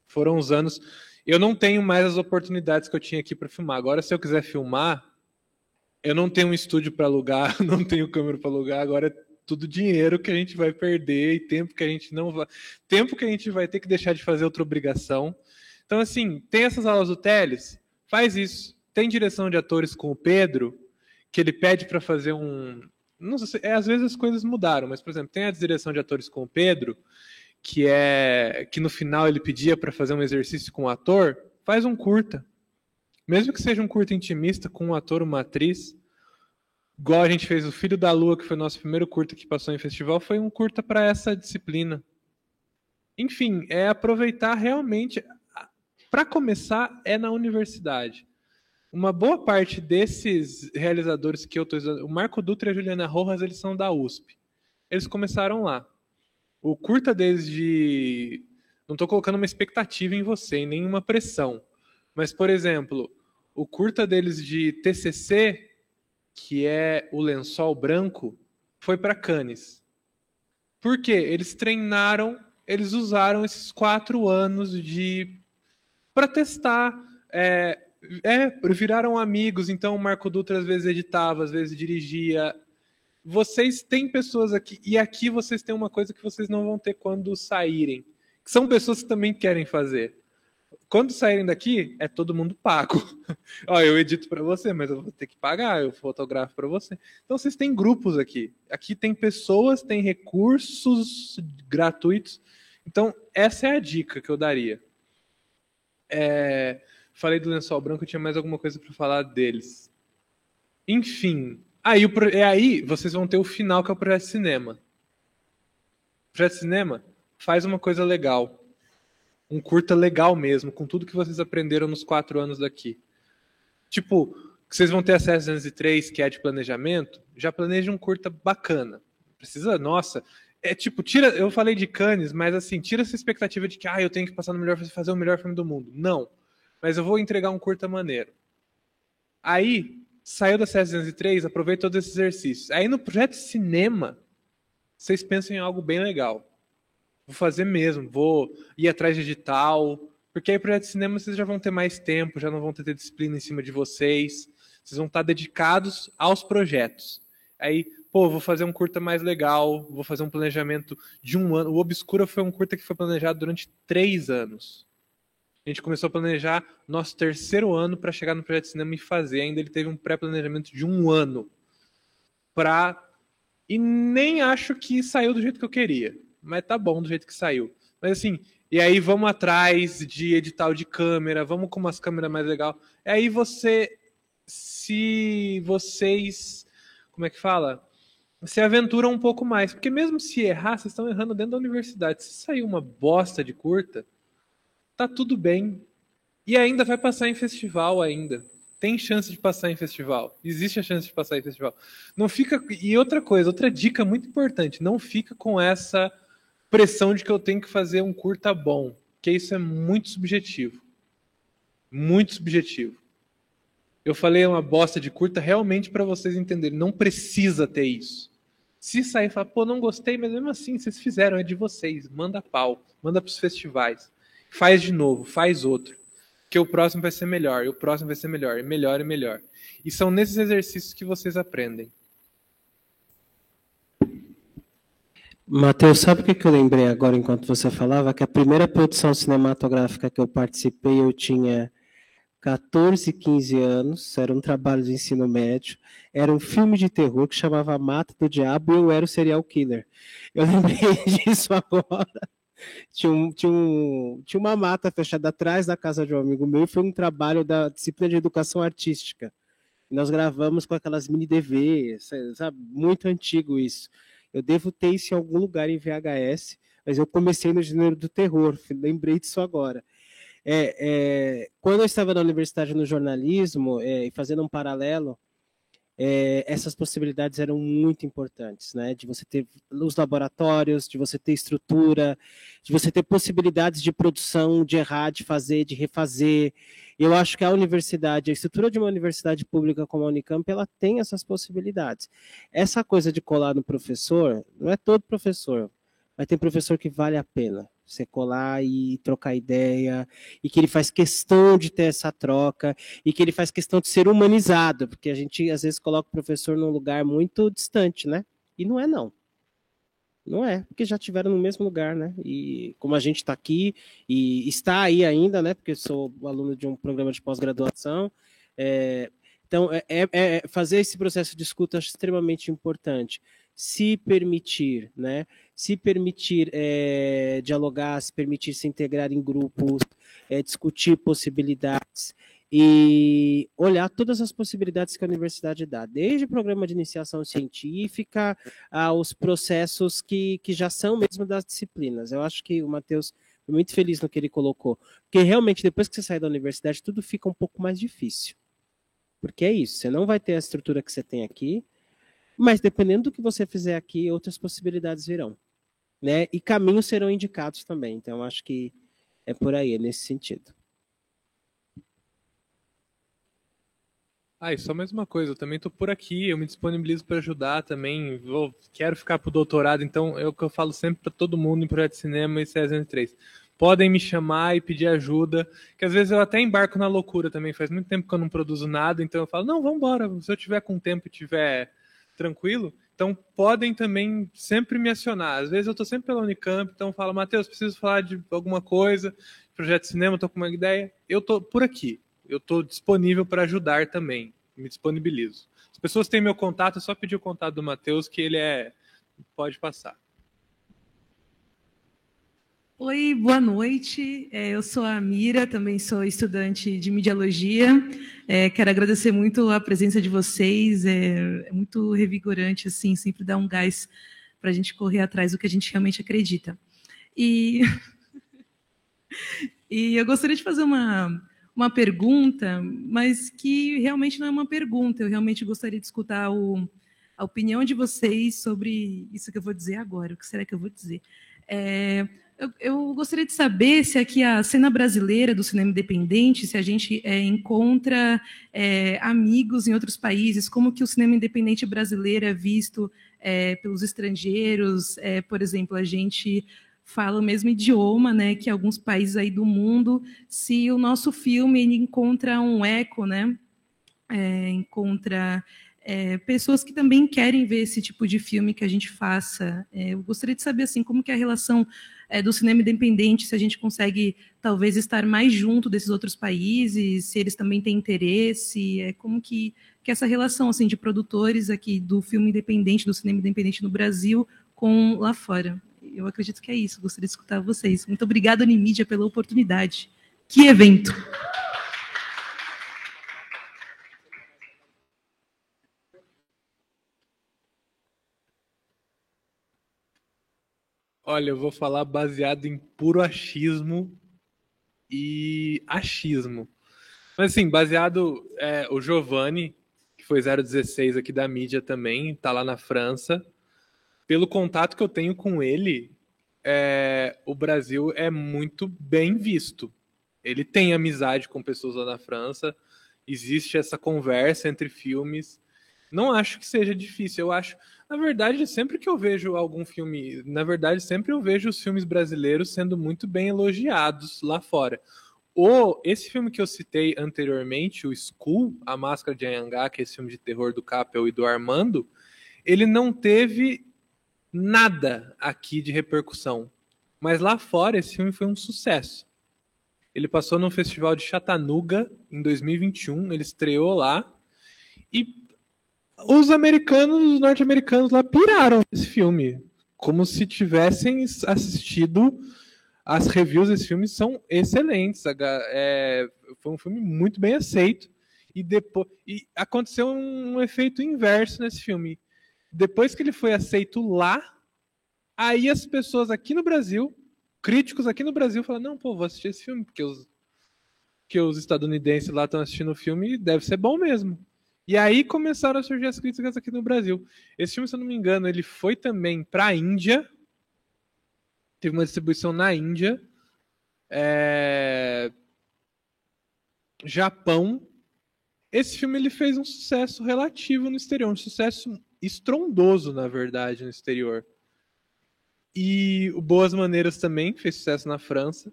Foram os anos... Eu não tenho mais as oportunidades que eu tinha aqui para filmar. Agora, se eu quiser filmar, eu não tenho um estúdio para alugar, não tenho câmera para alugar. Agora é tudo dinheiro que a gente vai perder e tempo que a gente não vai... Tempo que a gente vai ter que deixar de fazer outra obrigação. Então, assim, tem essas aulas do Teles? Faz isso. Tem direção de atores com o Pedro, que ele pede para fazer um... Não sei, às vezes as coisas mudaram, mas, por exemplo, tem a direção de atores com o Pedro, que no final ele pedia para fazer um exercício com o ator. Faz um curta. Mesmo que seja um curta intimista com um ator, uma atriz. Igual a gente fez o Filho da Lua, que foi o nosso primeiro curta que passou em festival, foi um curta para essa disciplina. Enfim, aproveitar realmente... Para começar, na universidade. Uma boa parte desses realizadores que eu estou usando, o Marco Dutra e a Juliana Rojas, eles são da USP. Eles começaram lá. O curta deles de... Não estou colocando uma expectativa em você, em nenhuma pressão. Mas, por exemplo, o curta deles de TCC, que é o Lençol Branco, foi para Cannes. Por quê? Eles treinaram, eles usaram esses 4 anos para testar... viraram amigos, então o Marco Dutra às vezes editava, às vezes dirigia. Vocês têm pessoas aqui, e aqui vocês têm uma coisa que vocês não vão ter quando saírem, que são pessoas que também querem fazer. Quando saírem daqui, é todo mundo pago. Ó, eu edito para você, mas eu vou ter que pagar, eu fotografo para você. Então vocês têm grupos aqui. Aqui tem pessoas, tem recursos gratuitos. Então essa é a dica que eu daria. Falei do Lençol Branco, tinha mais alguma coisa para falar deles. Enfim, aí vocês vão ter o final, que é o projeto de cinema. O projeto de cinema faz uma coisa legal. Um curta legal mesmo, com tudo que vocês aprenderam nos 4 anos daqui. Tipo, vocês vão ter a 703, que é de planejamento, já planeja um curta bacana. Precisa, nossa... eu falei de Cannes, mas assim, tira essa expectativa de que eu tenho que passar no melhor, fazer o melhor filme do mundo. Não. Mas eu vou entregar um curta maneiro. Aí, saiu da 703, aproveita todos esses exercícios. Aí no projeto de cinema, vocês pensam em algo bem legal. Vou fazer mesmo, vou ir atrás de edital, porque aí no projeto de cinema vocês já vão ter mais tempo, já não vão ter disciplina em cima de vocês, vocês vão estar dedicados aos projetos. Aí, vou fazer um curta mais legal, vou fazer um planejamento de 1 ano. O Obscura foi um curta que foi planejado durante 3 anos. A gente começou a planejar nosso 3º ano para chegar no projeto de cinema e fazer. Ainda ele teve um pré-planejamento de 1 ano. E nem acho que saiu do jeito que eu queria. Mas tá bom do jeito que saiu. Mas assim, e aí vamos atrás de edital de câmera, vamos com umas câmeras mais legais. E aí se vocês, como é que fala? Se aventuram um pouco mais. Porque mesmo se errar, vocês estão errando dentro da universidade. Se sair uma bosta de curta, tá tudo bem. E ainda vai passar em festival ainda. Tem chance de passar em festival. Existe a chance de passar em festival. Não fica. E outra coisa, outra dica muito importante, não fica com essa pressão de que eu tenho que fazer um curta bom, que isso é muito subjetivo. Muito subjetivo. Eu falei uma bosta de curta realmente para vocês entenderem. Não precisa ter isso. Se sair e falar, pô, não gostei, mas mesmo assim, vocês fizeram, é de vocês. Manda pau, manda para os festivais. Faz de novo, faz outro. Que o próximo vai ser melhor, e o próximo vai ser melhor, e melhor e melhor. E são nesses exercícios que vocês aprendem. Matheus, sabe o que eu lembrei agora enquanto você falava? Que a primeira produção cinematográfica que eu participei, eu tinha 14, 15 anos, era um trabalho de ensino médio, era um filme de terror que chamava Mata do Diabo e eu era o serial killer. Eu lembrei disso agora. Tinha uma mata fechada atrás da casa de um amigo meu e foi um trabalho da disciplina de educação artística. E nós gravamos com aquelas mini DVs, sabe? Muito antigo isso. Eu devo ter isso em algum lugar em VHS, mas eu comecei no gênero do terror, lembrei disso agora. Quando eu estava na universidade no jornalismo, fazendo um paralelo, essas possibilidades eram muito importantes, né? De você ter os laboratórios, de você ter estrutura, de você ter possibilidades de produção, de errar, de fazer, de refazer. Eu acho que a universidade, a estrutura de uma universidade pública como a Unicamp, ela tem essas possibilidades. Essa coisa de colar no professor, não é todo professor, mas tem professor que vale a pena você colar e trocar ideia, e que ele faz questão de ter essa troca, e que ele faz questão de ser humanizado, porque a gente, às vezes, coloca o professor num lugar muito distante, né? E não é, não. Não é, porque já estiveram no mesmo lugar, né? E como a gente está aqui, e está aí ainda, né? Porque eu sou aluno de um programa de pós-graduação, então, fazer esse processo de escuta acho extremamente importante. Se permitir, né? Se permitir dialogar, se permitir se integrar em grupos, discutir possibilidades e olhar todas as possibilidades que a universidade dá, desde o programa de iniciação científica aos processos que já são mesmo das disciplinas. Eu acho que o Matheus foi muito feliz no que ele colocou, porque realmente depois que você sai da universidade tudo fica um pouco mais difícil, porque é isso, você não vai ter a estrutura que você tem aqui, mas dependendo do que você fizer aqui, outras possibilidades virão, né? E caminhos serão indicados também. Então, acho que é por aí, é nesse sentido. E só mais uma coisa, eu também estou por aqui, eu me disponibilizo para ajudar também, quero ficar para o doutorado, então é o que eu falo sempre para todo mundo em Projeto de Cinema e CS3. Podem me chamar e pedir ajuda, que às vezes eu até embarco na loucura também, faz muito tempo que eu não produzo nada, então eu falo, não, vamos embora, se eu tiver com tempo e tiver tranquilo, então podem também sempre me acionar. Às vezes eu estou sempre pela Unicamp, então falo, Matheus, preciso falar de alguma coisa, projeto de cinema, estou com uma ideia, eu estou por aqui, eu estou disponível para ajudar também, me disponibilizo. As pessoas têm meu contato, é só pedir o contato do Matheus, que ele pode passar. Oi, boa noite. Eu sou a Mira, também sou estudante de Mediologia. Quero agradecer muito a presença de vocês. É muito revigorante, assim, sempre dá um gás para a gente correr atrás do que a gente realmente acredita. E eu gostaria de fazer uma pergunta, mas que realmente não é uma pergunta. Eu realmente gostaria de escutar a opinião de vocês sobre isso que eu vou dizer agora. O que será que eu vou dizer? Eu gostaria de saber se aqui a cena brasileira do cinema independente, se a gente encontra amigos em outros países, como que o cinema independente brasileiro é visto pelos estrangeiros. Por exemplo, a gente fala o mesmo idioma, né, que alguns países aí do mundo, se o nosso filme ele encontra um eco, né, encontra pessoas que também querem ver esse tipo de filme que a gente faça. Eu gostaria de saber assim, como que é a relação do cinema independente, se a gente consegue talvez estar mais junto desses outros países, se eles também têm interesse, como que essa relação assim, de produtores aqui do filme independente, do cinema independente no Brasil com lá fora. Eu acredito que é isso, gostaria de escutar vocês. Muito obrigada, Unimídia, pela oportunidade. Que evento! Olha, eu vou falar baseado em puro achismo e achismo. Mas assim, baseado... o Giovanni, que foi 016 aqui da mídia também, tá lá na França. Pelo contato que eu tenho com ele, o Brasil é muito bem visto. Ele tem amizade com pessoas lá na França, existe essa conversa entre filmes. Não acho que seja difícil, eu acho... Na verdade, sempre que eu vejo algum filme... Na verdade, sempre eu vejo os filmes brasileiros sendo muito bem elogiados lá fora. Esse filme que eu citei anteriormente, o School, A Máscara de Anhangá, que é esse filme de terror do Capel e do Armando, ele não teve nada aqui de repercussão. Mas lá fora, esse filme foi um sucesso. Ele passou no Festival de Chattanooga em 2021, ele estreou lá, e os norte-americanos lá piraram esse filme, como se tivessem assistido. As reviews desse filme são excelentes, foi um filme muito bem aceito, e aconteceu um efeito inverso nesse filme. Depois que ele foi aceito lá, aí as pessoas aqui no Brasil, críticos aqui no Brasil, falaram, não, pô, vou assistir esse filme, porque os estadunidenses lá estão assistindo o filme e deve ser bom mesmo. E aí começaram a surgir as críticas aqui no Brasil. Esse filme, se eu não me engano, ele foi também para a Índia. Teve uma distribuição na Índia. Japão. Esse filme ele fez um sucesso relativo no exterior. Um sucesso estrondoso, na verdade, no exterior. E o Boas Maneiras também fez sucesso na França.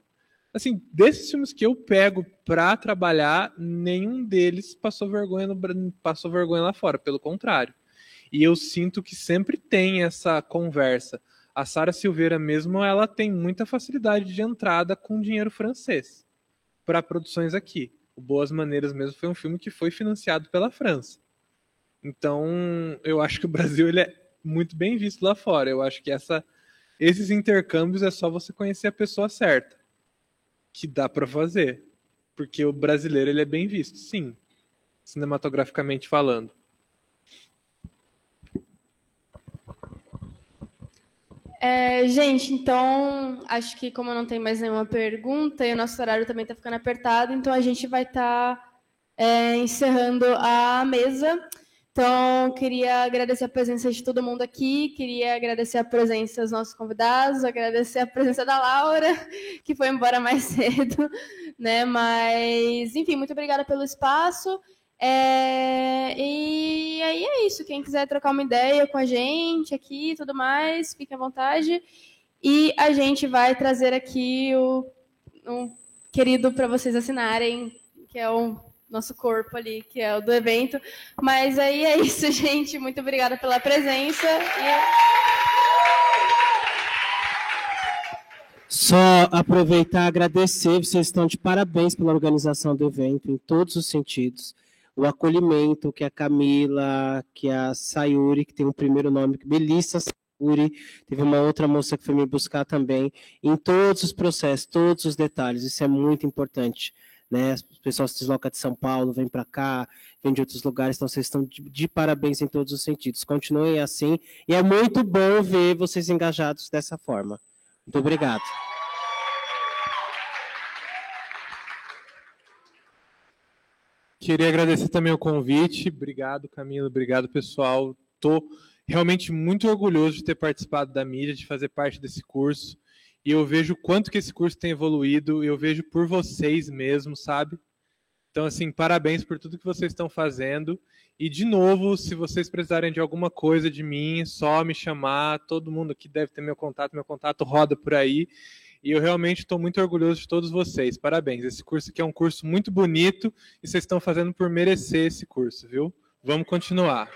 Assim, desses filmes que eu pego pra trabalhar, nenhum deles passou vergonha lá fora, pelo contrário. E eu sinto que sempre tem essa conversa. A Sara Silveira mesmo, ela tem muita facilidade de entrada com dinheiro francês para produções aqui. O Boas Maneiras mesmo foi um filme que foi financiado pela França. Então, eu acho que o Brasil ele é muito bem visto lá fora. Eu acho que esses intercâmbios é só você conhecer a pessoa certa, que dá para fazer, porque o brasileiro ele é bem visto, sim, cinematograficamente falando. Gente, então, acho que como não tem mais nenhuma pergunta e o nosso horário também está ficando apertado, então a gente vai estar encerrando a mesa. Então, queria agradecer a presença de todo mundo aqui, queria agradecer a presença dos nossos convidados, agradecer a presença da Laura, que foi embora mais cedo, né? Mas, enfim, muito obrigada pelo espaço. E aí é isso. Quem quiser trocar uma ideia com a gente aqui e tudo mais, fique à vontade. E a gente vai trazer aqui um querido para vocês assinarem, que é o nosso corpo ali, que é o do evento. Mas aí é isso, gente. Muito obrigada pela presença. Só aproveitar e agradecer, vocês estão de parabéns pela organização do evento, em todos os sentidos. O acolhimento que a Camila, que a Sayuri, que tem um primeiro nome, Melissa Sayuri, teve uma outra moça que foi me buscar também, em todos os processos, todos os detalhes, isso é muito importante. Né? O pessoal se desloca de São Paulo, vem para cá, vem de outros lugares, então vocês estão de parabéns em todos os sentidos. Continuem assim, e é muito bom ver vocês engajados dessa forma. Muito obrigado. Queria agradecer também o convite. Obrigado, Camila. Obrigado, pessoal. Estou realmente muito orgulhoso de ter participado da mídia, de fazer parte desse curso. E eu vejo o quanto que esse curso tem evoluído, eu vejo por vocês mesmo, sabe? Então, assim, parabéns por tudo que vocês estão fazendo. E, de novo, se vocês precisarem de alguma coisa de mim, só me chamar. Todo mundo aqui deve ter meu contato roda por aí. E eu realmente estou muito orgulhoso de todos vocês. Parabéns. Esse curso aqui é um curso muito bonito e vocês estão fazendo por merecer esse curso, viu? Vamos continuar.